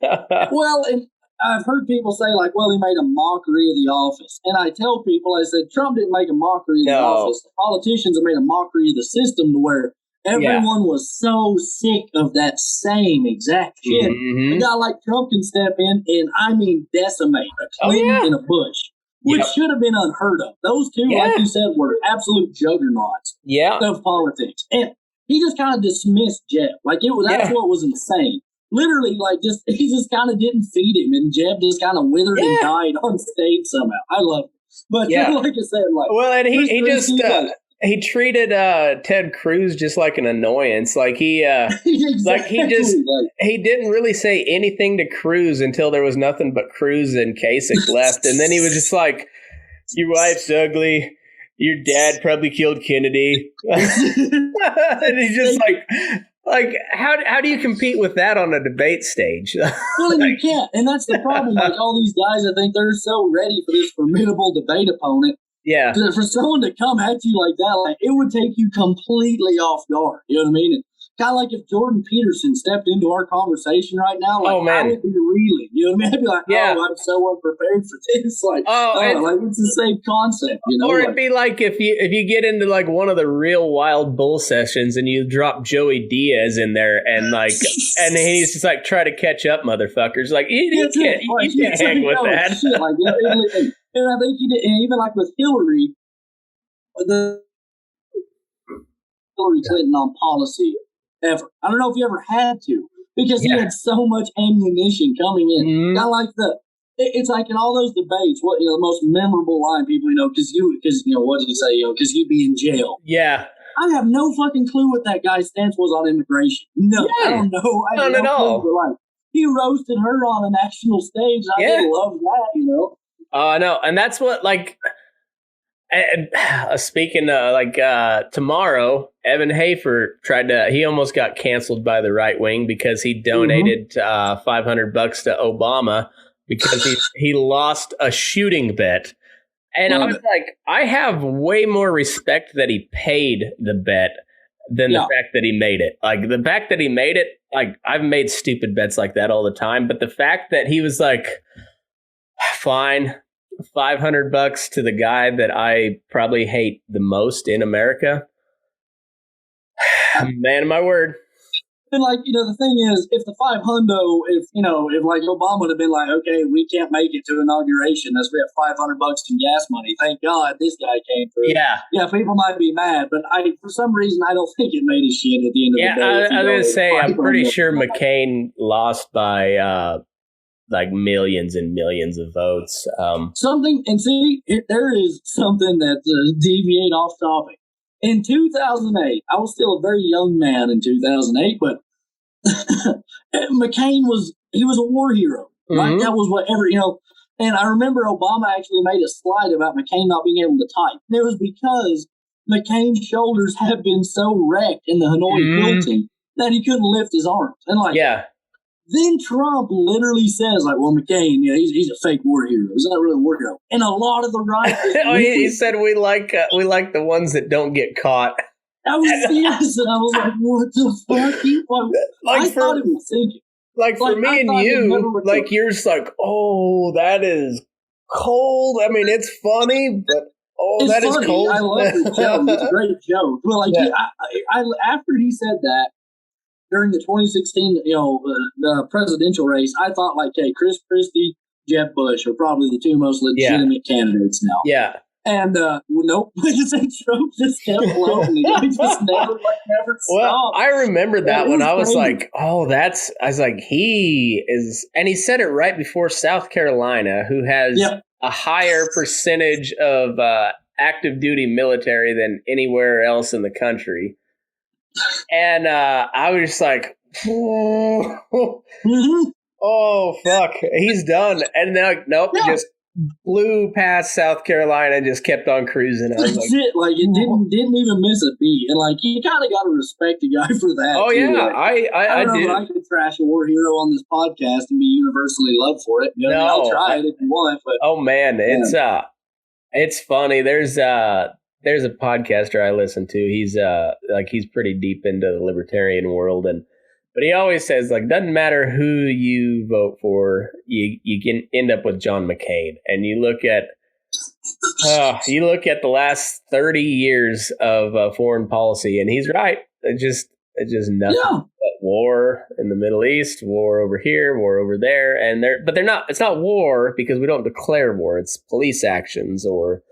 Well, and I've heard people say, like, well, he made a mockery of the office. And I tell people, I said, Trump didn't make a mockery of the office. The politicians have made a mockery of the system to where everyone was so sick of that same exact shit. Mm-hmm. A guy like Trump can step in and, I mean, decimate a Clinton and a Bush, which should have been unheard of. Those two, like you said, were absolute juggernauts of politics. And he just kind of dismissed Jeb. Like, that's what was insane. Literally, like, he just kind of didn't feed him, and Jeb just kind of withered and died on stage somehow. I love it. But like I said, like, well, and he treated Ted Cruz just like an annoyance. Like he didn't really say anything to Cruz until there was nothing but Cruz and Kasich left, and then he was just like, "Your wife's ugly. Your dad probably killed Kennedy," and he's just like, how do you compete with that on a debate stage? Well, and you can't, and that's the problem. Like all these guys, I think they're so ready for this formidable debate opponent. Yeah, for someone to come at you like that, like it would take you completely off guard. You know what I mean? Kind of like if Jordan Peterson stepped into our conversation right now, like I would be reeling. You know what I mean? I'd be like, I'm so unprepared for this. Like, like it's the same concept, you know? Or it'd be like if you get into like one of the real wild bull sessions and you drop Joey Diaz in there and like, and he's just like, try to catch up, motherfuckers. Like, you can't hang with that. Shit, like, and I think he did, and even like with Hillary Clinton on policy. Ever. I don't know if he ever had to because he had so much ammunition coming in. Mm-hmm. Kind of like it's like in all those debates, what the most memorable line people because what did he say? Because you'd be in jail. Yeah, I have no fucking clue what that guy's stance was on immigration. No, I don't know. None at all. Like, he roasted her on a national stage. I love that. No, and that's what like. And speaking tomorrow, Evan Hafer he almost got canceled by the right wing because he donated $500 to Obama because he lost a shooting bet. And I was like, I have way more respect that he paid the bet than the fact that he made it. Like, the fact that he made it, like, I've made stupid bets like that all the time. But the fact that he was like, fine, $500 to the guy that I probably hate the most in America. Man of my word. And like, the thing is, if the if like Obama would have been like, okay, we can't make it to inauguration as we have $500 in gas money. Thank God this guy came through. Yeah, people might be mad, but for some reason, I don't think it made a shit at the end of the day. I was going to say, I'm pretty sure McCain lost by like millions and millions of votes. There is something that deviate off topic. In 2008, I was still a very young man in 2008, but McCain was a war hero, right? That was whatever, and I remember Obama actually made a slide about McCain not being able to type. And it was because McCain's shoulders have been so wrecked in the Hanoi guillotine that he couldn't lift his arms. And then Trump literally says, like, well, McCain, he's a fake war hero. He's not really a war hero. And a lot of the right. He said we like the ones that don't get caught. I was serious, and I was like, what the fuck? I thought it was thinking. Like, for me and you, like, you're just like, oh, that is cold. I mean, it's funny, but it's that funny. Is cold. I love the joke. It's a great joke. Well, like, after he said that, during the 2016, the presidential race, I thought, like, hey, Chris Christie, Jeb Bush are probably the two most legitimate candidates now. Yeah. And, nope, Trump just kept floating. He just never stopped. Well, I remember that when I was like, he is, and he said it right before South Carolina, who has a higher percentage of active duty military than anywhere else in the country. And I was just like, oh, fuck, he's done. And then, like, nope, just blew past South Carolina and just kept on cruising. That's it. Like, it didn't even miss a beat. And, like, you kind of got to respect a guy for that. Oh, too. yeah, like, I don't know if I could trash a war hero on this podcast and be universally loved for it. No, I'll try it if you want. But oh, man, it's funny. There's a podcaster I listen to. He's pretty deep into the libertarian world, but he always says, like, doesn't matter who you vote for, you can end up with John McCain. And you look at the last 30 years of foreign policy, and he's right. It's just nothing but war in the Middle East, war over here, war over there, but they're not. It's not war because we don't declare war. It's police actions or.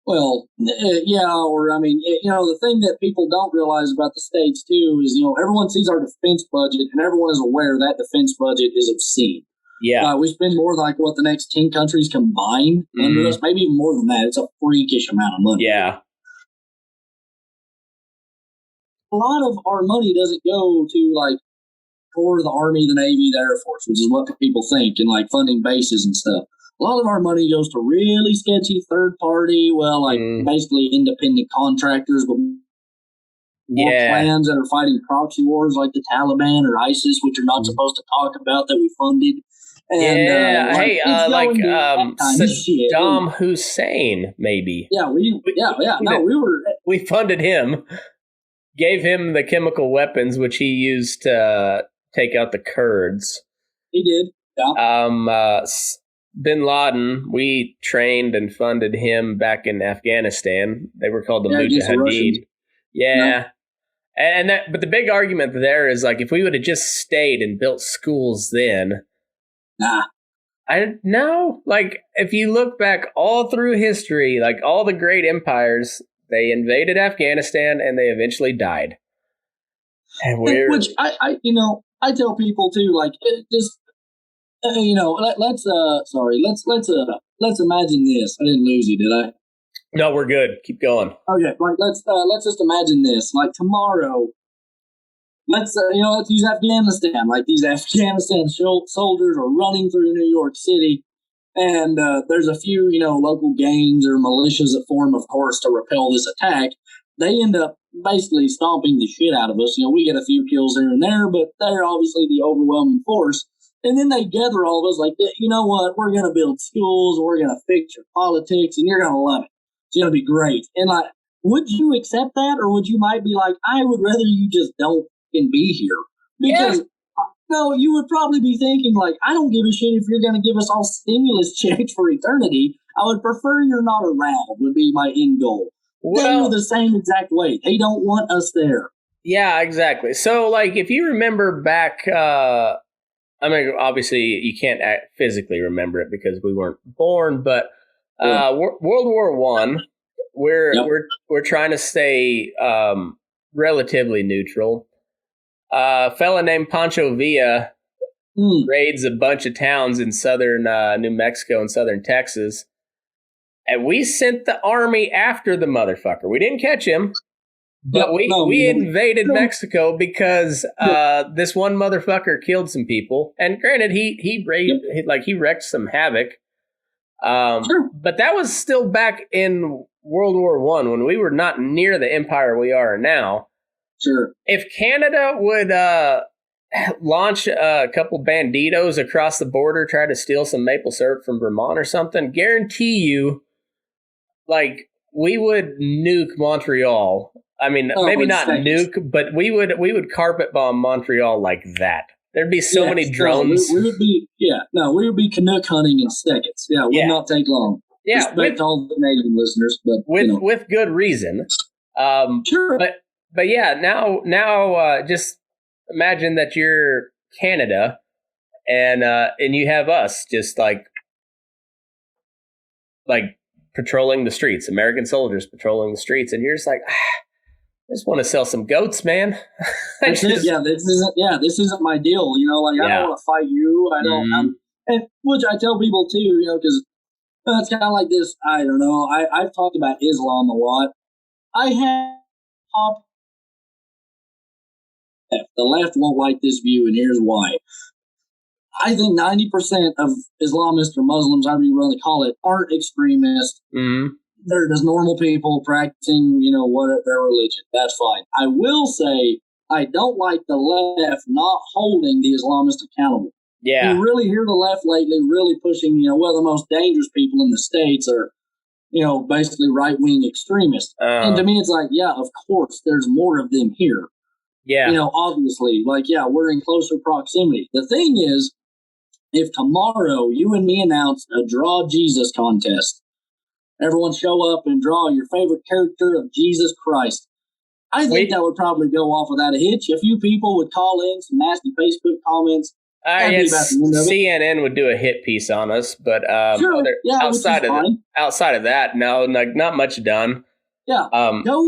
Well, or I mean, the thing that people don't realize about the states too is, everyone sees our defense budget and everyone is aware that defense budget is obscene. Yeah. We spend more than what the next 10 countries combined under us, maybe even more than that. It's a freakish amount of money. Yeah. A lot of our money doesn't go to, like, for the Army, the Navy, the Air Force, which is what people think, and, like, funding bases and stuff. A lot of our money goes to really sketchy third party, basically independent contractors, but more plans that are fighting proxy wars like the Taliban or ISIS, which you're not supposed to talk about, that we funded. And, Saddam Hussein, maybe. We funded him, gave him the chemical weapons, which he used to take out the Kurds. He did, yeah. Bin Laden, we trained and funded him back in Afghanistan. They were called the Mujahideen. Yeah. But the big argument there is, like, if we would have just stayed and built schools then. Nah. Like, if you look back all through history, like, all the great empires, they invaded Afghanistan and they eventually died. And which I tell people too, like, just. Let's imagine this. I didn't lose you, did I? No, we're good. Keep going. Okay, like let's just imagine this. Like, tomorrow, let's use Afghanistan. Like, these Afghanistan soldiers are running through New York City, And there's a few, local gangs or militias that form, of course, to repel this attack. They end up basically stomping the shit out of us. We get a few kills here and there, but they're obviously the overwhelming force. And then they gather all of us like, you know what? We're going to build schools. We're going to fix your politics, and you're going to love it. It's going to be great. And like, would you accept that, or would you might be like, I would rather you just don't and be here? Because no, you would probably be thinking like, I don't give a shit if you're going to give us all stimulus checks for eternity. I would prefer you're not around. Would be my end goal. They were the same exact way. They don't want us there. Yeah, exactly. So, like, if you remember back, obviously you can't physically remember it because we weren't born, but World War I, we're trying to stay relatively neutral. A fella named Pancho Villa raids a bunch of towns in southern New Mexico and southern Texas. And we sent the army after the motherfucker. We didn't catch him, but we invaded Mexico because this one motherfucker killed some people. And granted, he wrecked some havoc. But that was still back in World War I when we were not near the empire we are now. Sure. If Canada would launch a couple banditos across the border, try to steal some maple syrup from Vermont or something, guarantee you, like, we would nuke Montreal. I mean, maybe not nuke, but we would carpet bomb Montreal like that. There'd be so many drones. We would be Canuck hunting in seconds. Yeah, it would not take long. Yeah, respect all the Canadian listeners, but with good reason. Sure. But yeah, now just imagine that you're Canada and you have us just like patrolling the streets, American soldiers patrolling the streets, and you're just like, I just want to sell some goats, man. This isn't my deal. I don't want to fight you. I don't, and which I tell people too, because it's kind of like this. I don't know. I've talked about Islam a lot. I have the left won't like this view, and here's why. I think 90% of Islamists or Muslims, however you want to call it, aren't extremists. Mm-hmm. They're just normal people practicing, their religion. That's fine. I will say I don't like the left not holding the Islamists accountable. Yeah. You really hear the left lately really pushing, the most dangerous people in the States are, basically right-wing extremists. And to me, it's like, yeah, of course, there's more of them here. Yeah. Obviously, we're in closer proximity. The thing is, if tomorrow you and me announce a Draw Jesus contest, everyone show up and draw your favorite character of Jesus Christ, I think that would probably go off without a hitch. A few people would call in some nasty Facebook comments. CNN would do a hit piece on us, but outside of that, no, not much done. Yeah, go.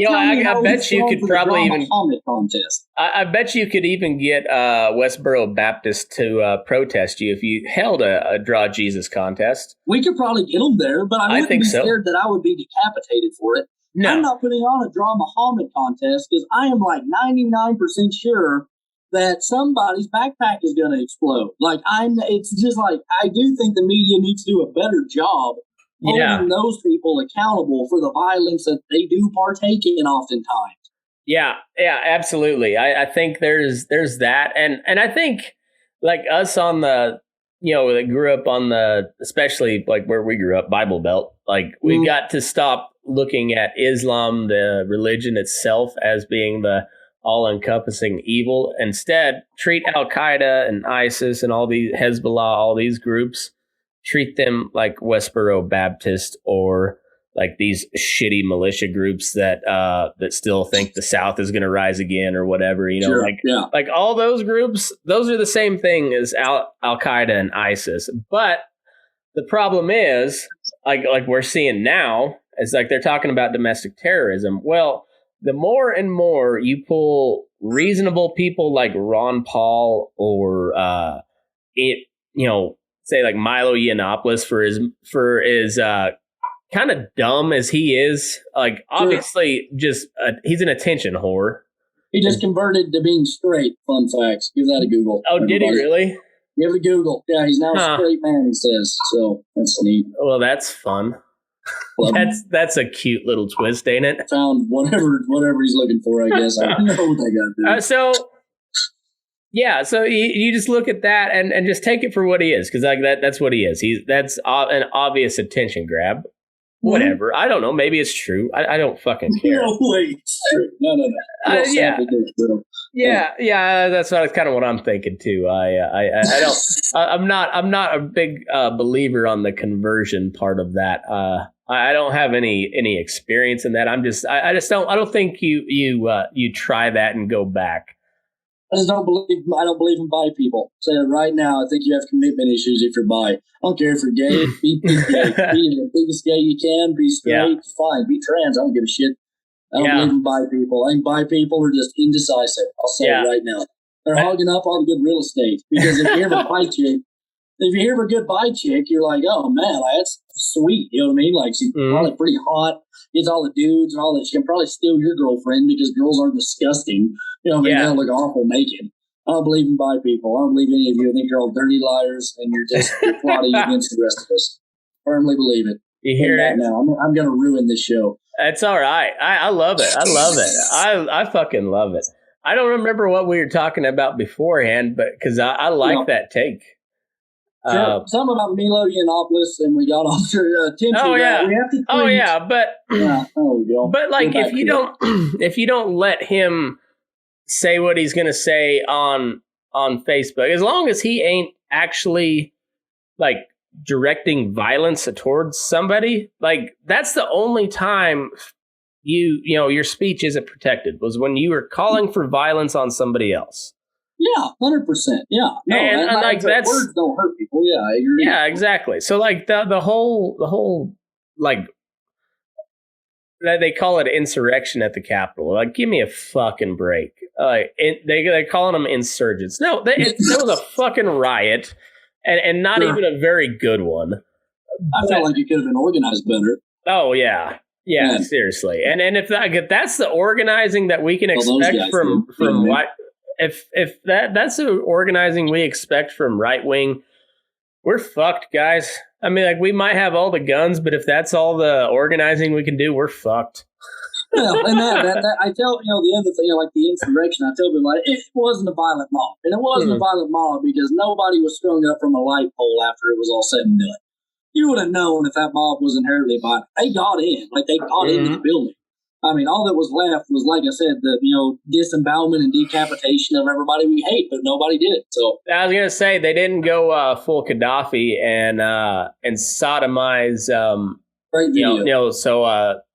I bet you could probably even contest. I bet you could even get Westboro Baptist to protest you if you held a Draw Jesus contest. We could probably get them there, but I wouldn't be scared that I would be decapitated for it. No. I'm not putting on a Draw Muhammad contest because I am 99% sure that somebody's backpack is going to explode. It's just I do think the media needs to do a better job holding those people accountable for the violence that they do partake in oftentimes. Yeah, absolutely. I think there's that. And I think like us on the, that grew up on the, especially like where we grew up, Bible Belt, we've got to stop looking at Islam, the religion itself, as being the all-encompassing evil. Instead, treat Al-Qaeda and ISIS and all these Hezbollah, all these groups, treat them like Westboro Baptist or like these shitty militia groups that still think the South is going to rise again or whatever, like all those groups, those are the same thing as Al-Qaeda and ISIS. But the problem is, like we're seeing now, is they're talking about domestic terrorism. Well, the more and more you pull reasonable people like Ron Paul or say like Milo Yiannopoulos for his kind of dumb as he is, obviously he's an attention whore. He just converted to being straight. Fun facts. Give that a Google. Oh, everybody. Did he really? Give it a Google. Yeah, he's now a straight man, he says. So that's neat. Well, that's fun. That's a cute little twist, ain't it? Found whatever he's looking for, I guess. I don't know what they got to do. So you just look at that and just take it for what he is, because like that's what he is. That's an obvious attention grab. Whatever. I don't know. Maybe it's true. I don't fucking care. No, wait. No. Yeah. That's kind of what I'm thinking too. I'm not a big believer on the conversion part of that. I don't have any experience in that. I don't think you try that and go back. I don't believe in bi people. Say it right now. I think you have commitment issues if you're bi. I don't care if you're gay. Be gay. Be the biggest gay you can. Be straight. Fine. Be trans. I don't give a shit. I don't believe in bi people. I think bi people are just indecisive. I'll say it right now. They're hogging up all the good real estate. Because if you hear of a good bi chick, you're like, oh man, that's sweet. You know what I mean? Like she's probably pretty hot. Gets all the dudes and all that. She can probably steal your girlfriend because girls are disgusting. You know what I mean? They look awful naked. I don't believe in bi people. I don't believe any of you. I think you're all dirty liars and you're plotting against the rest of us. Firmly believe it. You hear that? Now I'm going to ruin this show. That's all right. I love it. I fucking love it. I don't remember what we were talking about beforehand, but because I like that take. Sure. Some about Milo Yiannopoulos, and we got off your attention. Oh yeah, we have to but like if you don't let him say what he's gonna say on Facebook, as long as he ain't actually like directing violence towards somebody, like that's the only time your speech isn't protected, was when you were calling for violence on somebody else. Yeah, 100%. Yeah, no, and like that's words don't hurt people. Yeah, I agree. Yeah, exactly. So like the whole like they call it insurrection at the Capitol. Like, give me a fucking break. They're calling them insurgents. No, there was a fucking riot, and not even a very good one. I felt like it could have been organized better. Oh yeah. Yeah, seriously. And if that's the organizing that we can expect from white. If that's the organizing we expect from right wing, we're fucked, guys. I mean, like, we might have all the guns, but if that's all the organizing we can do, we're fucked. Yeah, and that I tell the other thing, like the insurrection. I tell people like it wasn't a violent mob, and it wasn't a violent mob because nobody was strung up from a light pole after it was all said and done. You would have known if that mob was inherently violent. They got in, they got into the building. I mean, all that was left was, like I said, the disembowelment and decapitation of everybody we hate, but nobody did it. So I was gonna say they didn't go full Gaddafi and sodomize. Great video.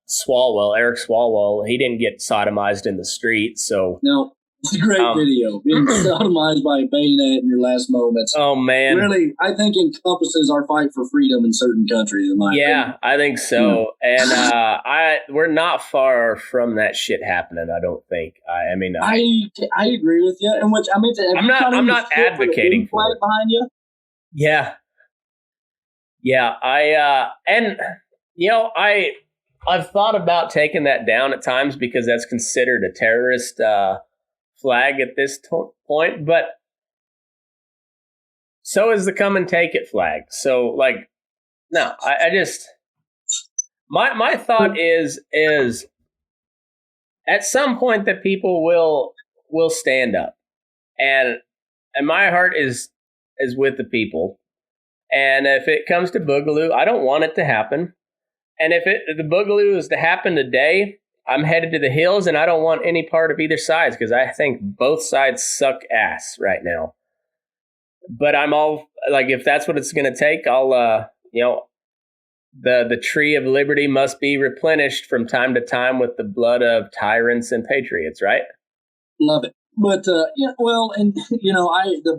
Swalwell, Eric Swalwell, he didn't get sodomized in the street. So no. It's a great video. Being sodomized by a bayonet in your last moments. Oh, man. Really, I think encompasses our fight for freedom in certain countries, in my opinion. I think so. Yeah. And we're not far from that shit happening, I don't think. I agree with you. And which I'm not advocating for it. Behind you? Yeah. Yeah. I've thought about taking that down at times because that's considered a terrorist flag at this point, but so is the come and take it flag. So like, no, I just, my thought is at some point that people will stand up, and my heart is with the people. And if it comes to Boogaloo, I don't want it to happen. And if the Boogaloo is to happen today, I'm headed to the hills, and I don't want any part of either side because I think both sides suck ass right now. But I'm all like, if that's what it's going to take, I'll, the tree of liberty must be replenished from time to time with the blood of tyrants and patriots, right? Love it. But, the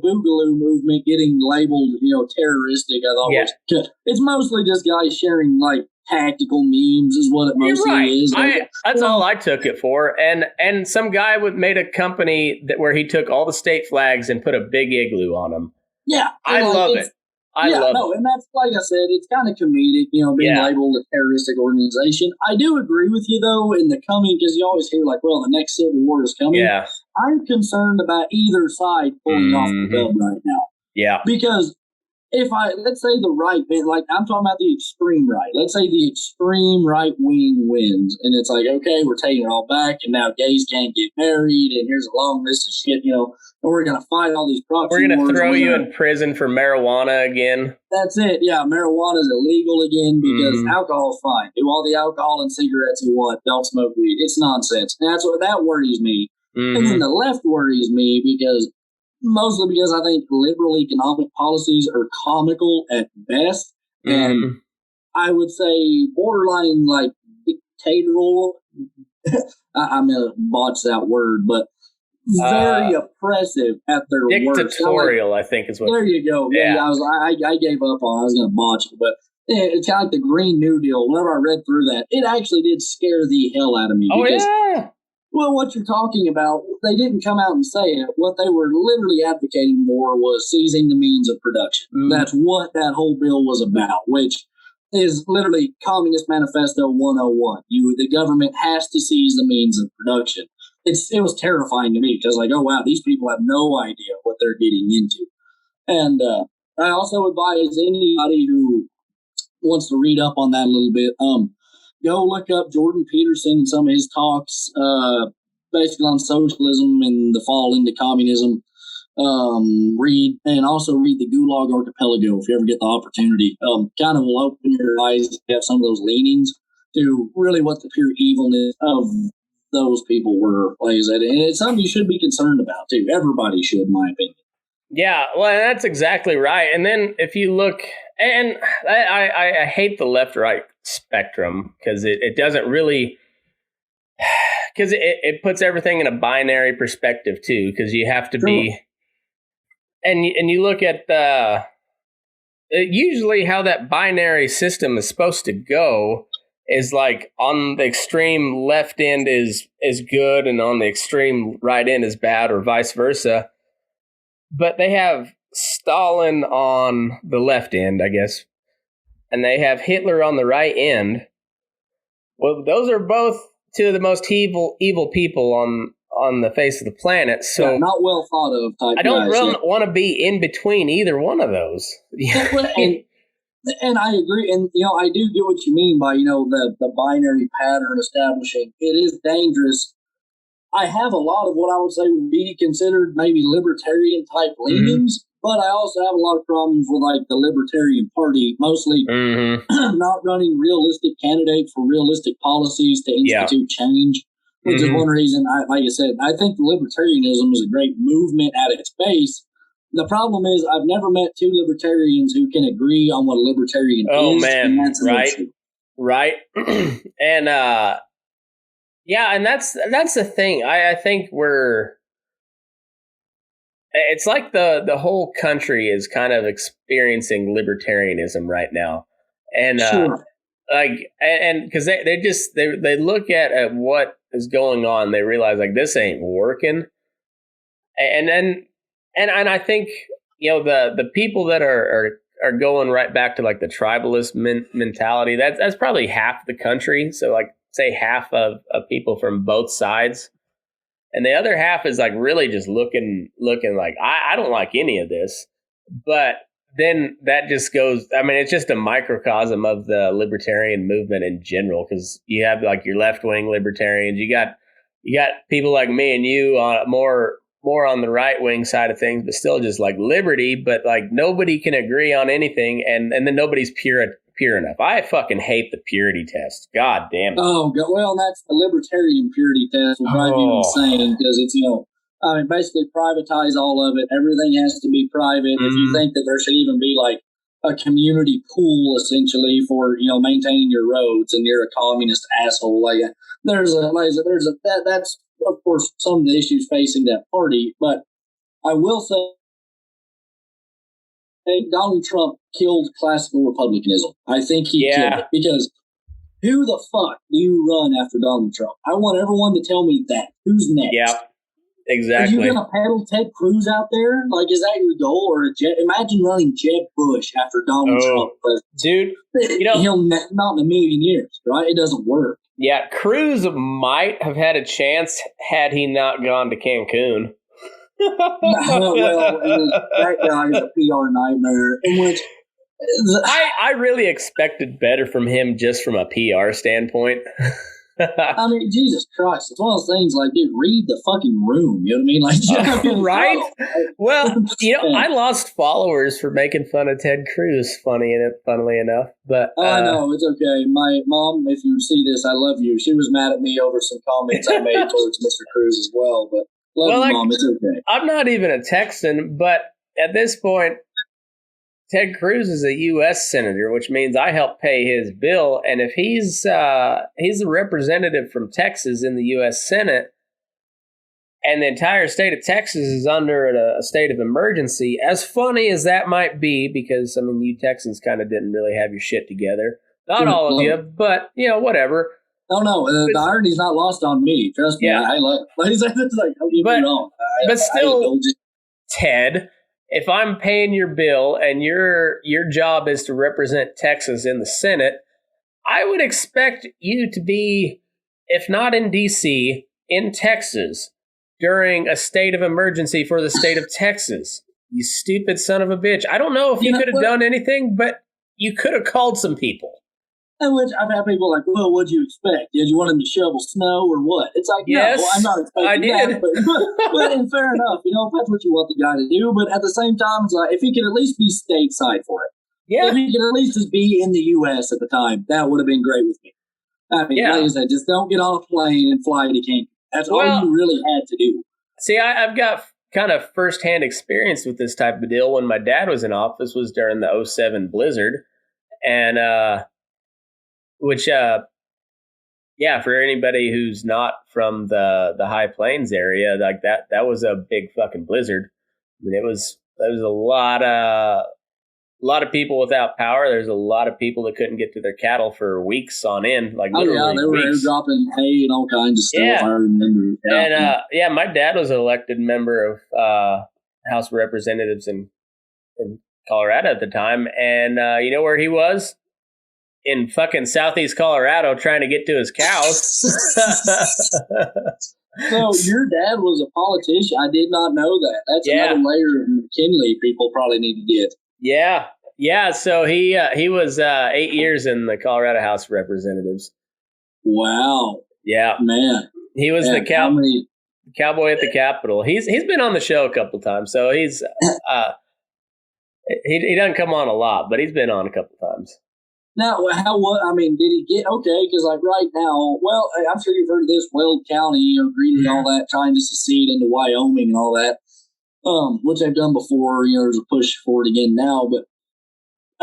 Boogaloo movement getting labeled, terroristic, I thought it's mostly just guys sharing, tactical memes is what it mostly is. That's all I took it for. And some guy made a company where he took all the state flags and put a big igloo on them. Yeah. I love it. I love it. And that's, like I said, it's kind of comedic, being labeled a terroristic organization. I do agree with you, though, in the coming, because you always hear, the next civil war is coming. Yeah. I'm concerned about either side pulling off the dub right now. Yeah. Because let's say the right, like I'm talking about the extreme right. Let's say the extreme right wing wins, and it's like, okay, we're taking it all back, and now gays can't get married, and here's a long list of shit, and we're gonna fight all these proxy We're gonna wars. throw you in prison for marijuana again. That's it. Yeah, marijuana is illegal again because alcohol's fine. Do all the alcohol and cigarettes you want. Don't smoke weed. It's nonsense. And that worries me. And then the left worries me mostly because I think liberal economic policies are comical at best, and I would say borderline like dictatorial. I'm gonna botch that word, but very oppressive at their dictatorial, worst. I think is what. There you go. Yeah, I gave up on. I was gonna botch it, but it's kind of like the Green New Deal. Whenever I read through that, it actually did scare the hell out of me. Well, what you're talking about, they didn't come out and say it. What they were literally advocating for was seizing the means of production. That's what that whole bill was about, which is literally Communist Manifesto 101. The government has to seize the means of production. It was terrifying to me because, like, oh, wow, these people have no idea what they're getting into. And I also advise anybody who wants to read up on that a little bit, go look up Jordan Peterson and some of his talks, basically on socialism and the fall into communism. Read the Gulag Archipelago if you ever get the opportunity. Kind of will open your eyes to have some of those leanings to really what the pure evilness of those people were. Like I said, and it's something you should be concerned about too. Everybody should, in my opinion. Yeah, well, that's exactly right. And then if you look, and I hate the left-right spectrum because it doesn't really, because it puts everything in a binary perspective too, because you have to be, and you look at usually how that binary system is supposed to go is like on the extreme left end is good and on the extreme right end is bad, or vice versa. But they have Stalin on the left end, I guess, and they have Hitler on the right end. Well, those are both two of the most evil people on the face of the planet. So yeah, not well thought of type. I don't really want to be in between either one of those. And I agree, and I do get what you mean by the binary pattern establishing. It is dangerous. I have a lot of what I would say would be considered maybe libertarian type leanings, but I also have a lot of problems with like the Libertarian Party, mostly not running realistic candidates for realistic policies to institute change, which is one reason, like I said, I think libertarianism is a great movement at its base. The problem is I've never met two libertarians who can agree on what a libertarian is. Oh, man, and that's right. And, yeah, and that's the thing. I think it's like the whole country is kind of experiencing libertarianism right now. And and because they look at what is going on, they realize like this ain't working. And I think the people that are going right back to like the tribalist mentality, that's probably half the country. So like say half of people from both sides, and the other half is like really just looking like I don't like any of this. But then that just goes, I mean, it's just a microcosm of the libertarian movement in general, because you have like your left-wing libertarians, you got people like me and you more on the right-wing side of things, but still just like liberty, but like nobody can agree on anything, and then nobody's pure enough. I fucking hate the purity test. God damn it. Oh, well, that's the libertarian purity test will drive you insane, because it's, basically privatize all of it. Everything has to be private. If you think that there should even be like a community pool essentially for, maintaining your roads, and you're a communist asshole. That's of course some of the issues facing that party. But I will say, Donald Trump killed classical republicanism. I think he killed it, because who the fuck do you run after Donald Trump? I want everyone to tell me that. Who's next? Yeah, exactly. Are you going to pedal Ted Cruz out there? Like, is that your goal? Or imagine running Jeb Bush after Donald Trump. Dude, he'll not in a million years, right? It doesn't work. Yeah, Cruz might have had a chance had he not gone to Cancun. Well, and that guy is a PR nightmare. In which I really expected better from him just from a PR standpoint. I mean, Jesus Christ. It's one of those things like, dude, read the fucking room. You know what I mean? Like, right? Well, I lost followers for making fun of Ted Cruz, funnily enough. But I know, it's okay. My mom, if you see this, I love you. She was mad at me over some comments I made towards Mr. Cruz as well. But love you, Mom. It's okay. I'm not even a Texan, but at this point, Ted Cruz is a U.S. senator, which means I help pay his bill. And if he's a representative from Texas in the U.S. Senate, and the entire state of Texas is under a state of emergency, as funny as that might be, because, I mean, you Texans kind of didn't really have your shit together. Not all of you, but, whatever. No, the irony's not lost on me. Trust me. Yeah. I like it's like, don't get me wrong. But still, Ted, if I'm paying your bill and your job is to represent Texas in the Senate, I would expect you to be, if not in D.C., in Texas during a state of emergency for the state of Texas. You stupid son of a bitch. I don't know if you could have done anything, but you could have called some people. And which I've had people like, well, what'd you expect? Did you want him to shovel snow or what? It's like, yes, no, I'm not expecting that. But and fair enough, if that's what you want the guy to do. But at the same time, it's like, if he could at least be stateside for it. Yeah. If he could at least just be in the U.S. at the time, that would have been great with me. I mean, like I said, just don't get on a plane and fly to Kansas. That's all you really had to do. See, I've got kind of firsthand experience with this type of deal. When my dad was in office was during the 2007 blizzard. And, for anybody who's not from the High Plains area, like that was a big fucking blizzard. I mean, there was a lot of people without power. There's a lot of people that couldn't get to their cattle for weeks on end, like literally they were airdropping hay and all kinds of stuff. Yeah. I remember. And my dad was an elected member of House of Representatives in Colorado at the time, and you know where he was? In fucking southeast Colorado trying to get to his cows. So your dad was a politician. I did not know that. That's another layer of McKinley people probably need to get. Yeah. So he was 8 years in the Colorado House of Representatives. Wow. Yeah, man. He was the cowboy at the Capitol. He's been on the show a couple times, so he's he doesn't come on a lot, but he's been on a couple times. Now, did he get, okay, because like right now, well, I'm sure you've heard of this, Weld County, Greeley and all that, trying to secede into Wyoming and all that, which they've done before, there's a push for it again now, but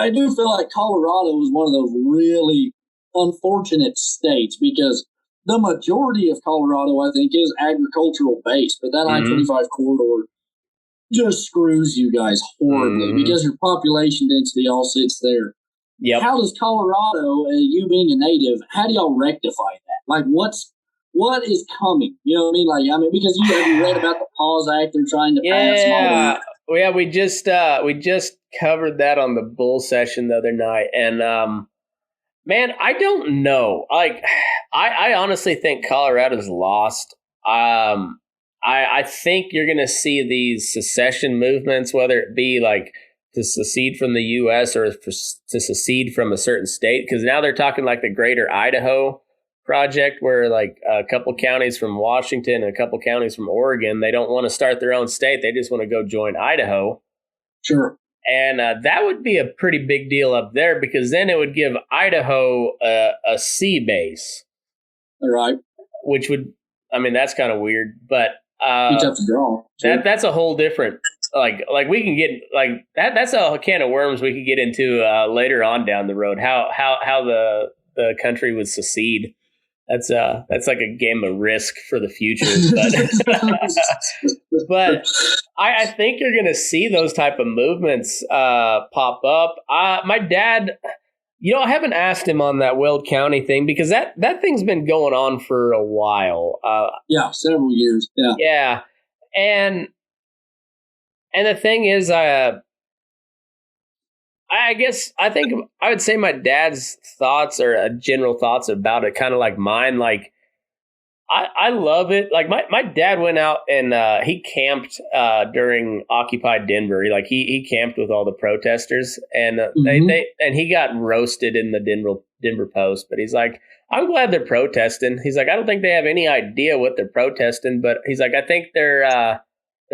I do feel like Colorado was one of those really unfortunate states because the majority of Colorado, I think, is agricultural based, but that I-25 corridor just screws you guys horribly because your population density all sits there. Yep. How does Colorado, you being a native, how do y'all rectify that? Like, what is coming? You know what I mean? Because have you read about the Pause Act they're trying to pass? Yeah, we just covered that on the bull session the other night, and man, I don't know. Like, I honestly think Colorado's lost. I think you're going to see these secession movements, whether it be like to secede from the U.S. or to secede from a certain state, because now they're talking like the Greater Idaho Project, where like a couple counties from Washington and a couple counties from Oregon, they don't want to start their own state. They just want to go join Idaho. Sure. And that would be a pretty big deal up there, because then it would give Idaho a sea base. All right. Which would, that's kind of weird, but you have to draw. Sure. That's a whole different, like we can get like that. That's a can of worms we could get into later on down the road. How the country would secede. That's like a game of Risk for the future. But I think you're going to see those type of movements pop up. My dad, I haven't asked him on that Weld County thing, because that thing's been going on for a while. Several years. Yeah. Yeah. And the thing is, I think I would say my dad's thoughts are general thoughts about it, kind of like mine. Like, I love it. Like my dad went out and he camped during occupied Denver. He camped with all the protesters, and they he got roasted in the Denver Post. But he's like, I'm glad they're protesting. He's like, I don't think they have any idea what they're protesting, but he's like, I think their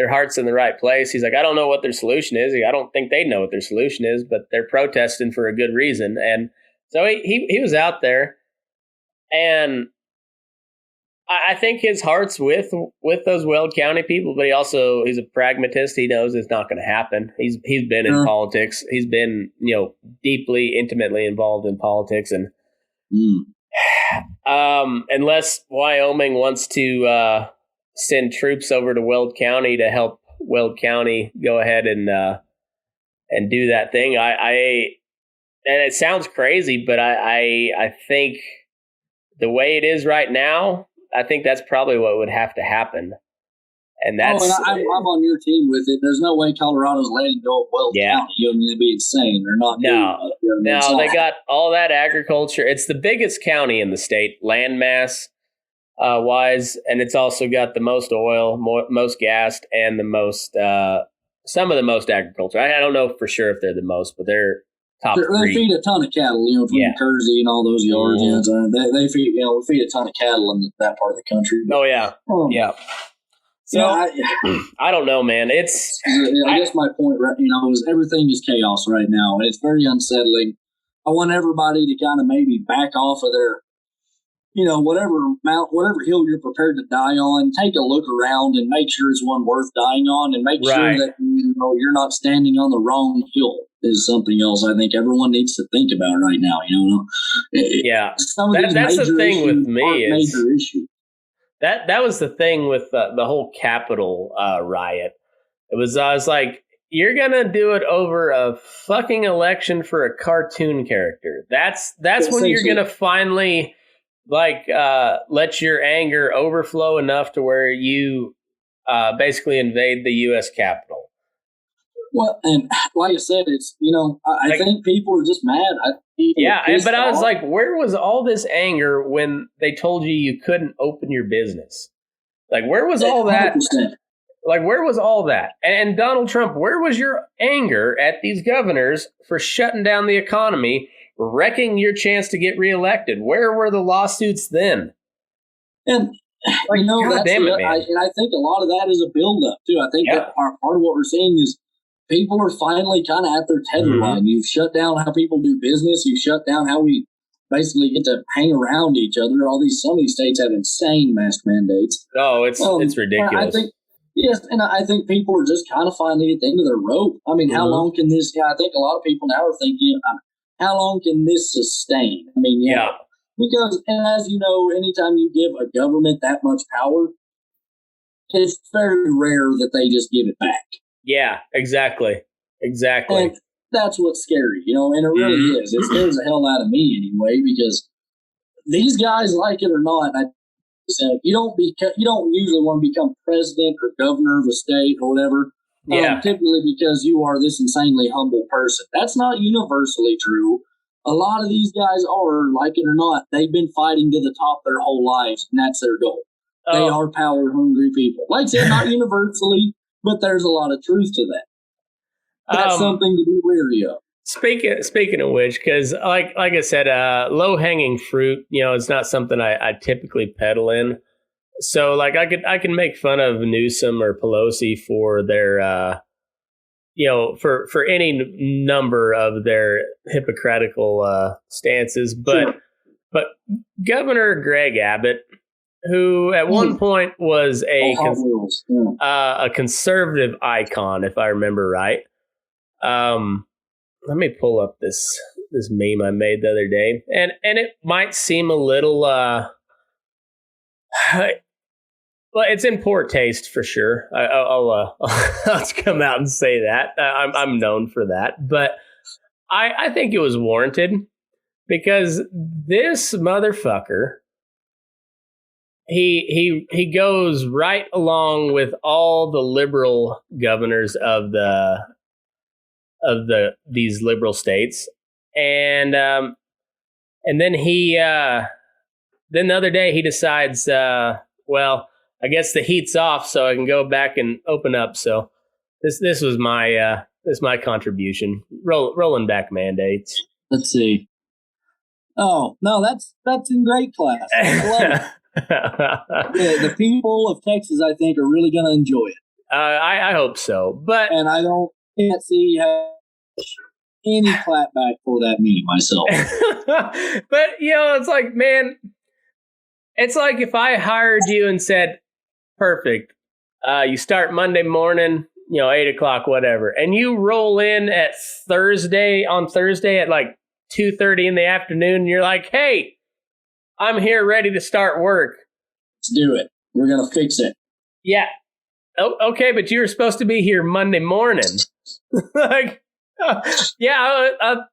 heart's in the right place. He's like, I don't know what their solution is. I don't think they know what their solution is, but they're protesting for a good reason. And so he was out there, and I think his heart's with those Weld County people, but he's a pragmatist. He knows it's not going to happen. He's been in politics. He's been, deeply, intimately involved in politics, and unless Wyoming wants to send troops over to Weld County to help Weld County go ahead and do that thing, and it sounds crazy, but I think the way it is right now, I think that's probably what would have to happen. And that's I'm on your team with it. There's no way Colorado's letting go of Weld County. It'd be insane. They're not doing it. No, they got all that agriculture. It's the biggest county in the state, landmass wise, and it's also got the most oil, most gas, and the most some of the most agriculture. I don't know for sure if they're the most, but they're top three. They feed a ton of cattle, from Kersey and all those yards. They feed, we feed a ton of cattle in that part of the country. Oh yeah, yeah. So I don't know, man. I guess my point, is everything is chaos right now, and it's very unsettling. I want everybody to kind of maybe back off of their, whatever hill you're prepared to die on. Take a look around and make sure it's one worth dying on, and make sure that you're not standing on the wrong hill. Is something else I think everyone needs to think about right now. That's the thing with me is major issue. That was the thing with the whole Capitol riot. I was like, you're gonna do it over a fucking election for a cartoon character. That's when you're gonna finally let your anger overflow enough to where you basically invade the U.S. Capitol. Well, and like I said, it's, I think people are just mad. But I was like, where was all this anger when they told you couldn't open your business? Like, where was all that? 100%. Like, where was all that? And Donald Trump, where was your anger at these governors for shutting down the economy, wrecking your chance to get reelected? Where were the lawsuits then? And God damn it, man. And I think a lot of that is a buildup too. I think that part of what we're seeing is people are finally kind of at their tether line. You've shut down how people do business. You've shut down how we basically get to hang around each other. Some of these states have insane mask mandates. Oh, it's ridiculous. I think people are just kind of finally at the end of their rope. I mean, how long can this? I think a lot of people now are thinking, how long can this sustain? I mean, because, and as you know, anytime you give a government that much power, it's very rare that they just give it back. Yeah, exactly. And that's what's scary, and it really is. It scares the hell out of me anyway, because these guys, like it or not, you don't usually want to become president or governor of a state or whatever. Typically because you are this insanely humble person. That's not universally true. A lot of these guys are, like it or not, they've been fighting to the top their whole lives, and that's their goal. They are power-hungry people. Like I said, not universally, but there's a lot of truth to that. That's something to be wary of. Speaking of which, because like I said, low-hanging fruit, it's not something I typically peddle in. So I can make fun of Newsom or Pelosi for their for any number of their hypocritical stances, but Governor Greg Abbott, who at one point was a conservative icon, if I remember right. Let me pull up this meme I made the other day, and it might seem a little well, it's in poor taste for sure. I'll come out and say that. I'm known for that, but I think it was warranted because this motherfucker, he goes right along with all the liberal governors of these liberal states, and then then the other day he decides well, I guess the heat's off, so I can go back and open up. So this was my contribution. Rolling back mandates. Let's see. Oh no, that's in great class. I love it. The people of Texas, I think, are really going to enjoy it. I hope so, and I can't see any clapback for that me myself. But it's like, man, it's like if I hired you and said, "Perfect, you start Monday morning, 8:00, whatever," and you roll in at Thursday at like 2:30 in the afternoon, and you're like, "Hey, I'm here ready to start work. Let's do it. We're going to fix it." Yeah. Oh, okay, but you were supposed to be here Monday morning. Like,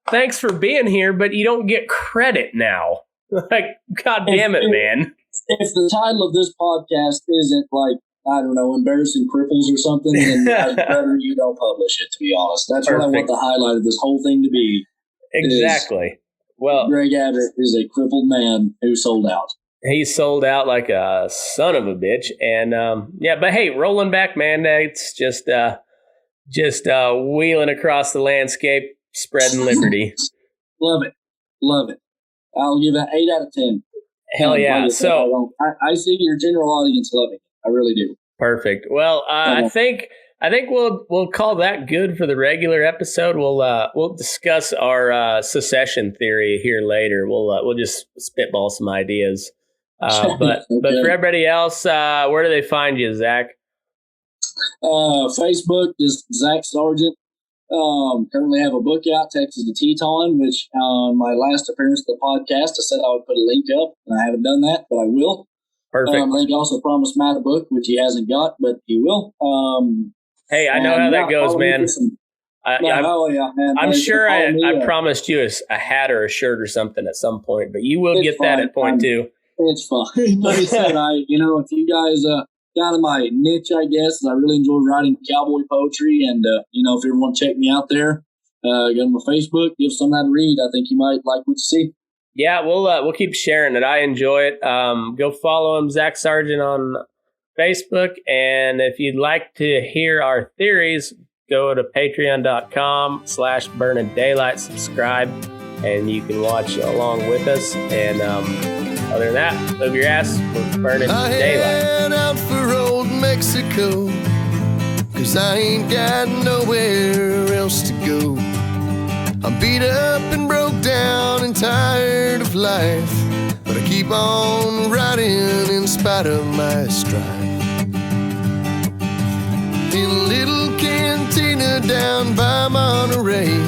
thanks for being here, but you don't get credit now. Like, God damn it, man. If the title of this podcast isn't like, I don't know, embarrassing cripples or something, then I'd better you don't publish it, to be honest. That's Perfect. What I want the highlight of this whole thing to be. Exactly. Well, Greg Abbott is a crippled man who sold out. He sold out like a son of a bitch. And but hey, rolling back mandates, just wheeling across the landscape, spreading liberty. Love it. I'll give it 8 out of 10. Hell yeah. So I see your general audience loving it. I really do. Perfect. Well, I think we'll call that good for the regular episode. We'll discuss our secession theory here later. We'll just spitball some ideas. But for everybody else, where do they find you, Zach? Facebook is Zach Sargent. Currently have a book out, Texas to Teton, which on my last appearance of the podcast, I said I would put a link up, and I haven't done that, but I will. Perfect. I think I also promised Matt a book, which he hasn't got, but he will. Hey, I know how that goes, man. Man. I'm sure I promised you a hat or a shirt or something at some point, but you will get that at point 2. It's fine. Like I said, if you guys, kind of my niche, I guess, is I really enjoy writing cowboy poetry. And, if you ever want to check me out there, go to my Facebook, give some of that a read. I think you might like what you see. Yeah, we'll keep sharing it. I enjoy it. Go follow him, Zach Sargent, on Facebook. And if you'd like to hear our theories, go to patreon.com/burningdaylight, subscribe, and you can watch along with us. And other than that, live your ass. We're burning I daylight. head out for old Mexico, 'cause I ain't got nowhere else to go. I'm beat up and broke down and tired of life, but I keep on riding in spite of my strife. In a little cantina down by Monterey,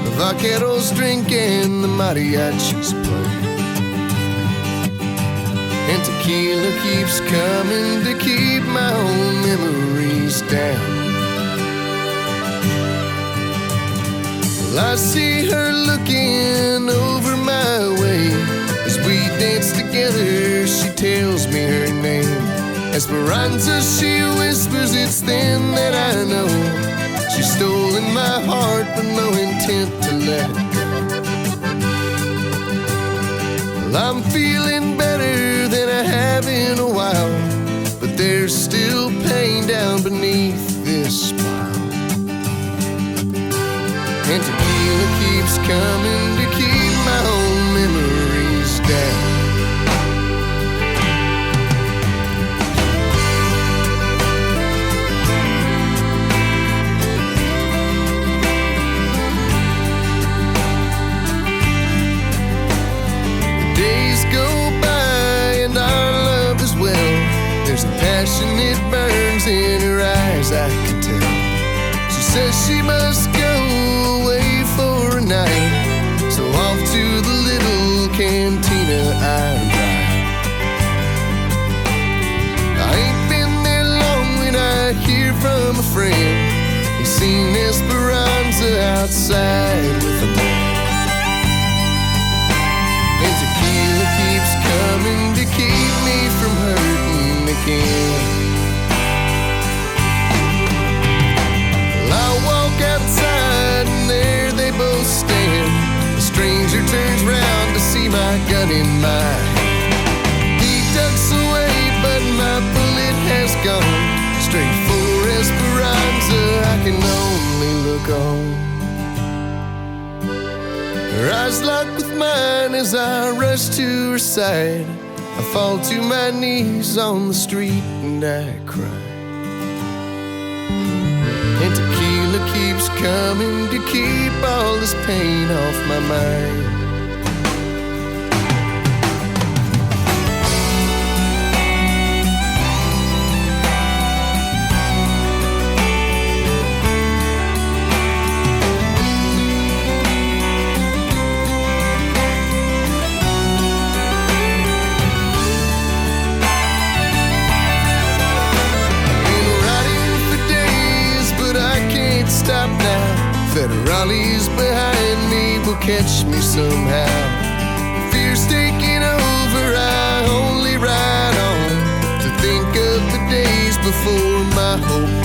the vaqueros drinking, the mariachis play, and tequila keeps coming to keep my own memories down. Well, I see her looking over my way. As we dance together, she tells me her name. Esperanza, she whispers, it's then that I know she's stolen my heart, but no intent to let it go. Well, I'm feeling better than I have in a while, but there's still pain down beneath this smile. And tequila keeps coming to keep my own memories down. The days go by and our love as well. There's a passion that burns in her eyes, I can tell. She says she must go away for a night, so off to the little cantina I ride. I ain't been there long when I hear from a friend he's seen Esperanza outside with a man. And tequila keeps coming to keep me from hurting again. Well, I walk outside and there they both stand. The stranger turns round to see my gun in my hand. He ducks away, straight for Esperanza, I can only look on. Her eyes lock with mine as I rush to her side. I fall to my knees on the street and I cry. And tequila keeps coming to keep all this pain off my mind. Stop now, federales behind me will catch me somehow. Fear's taking over, I only ride on to think of the days before my hope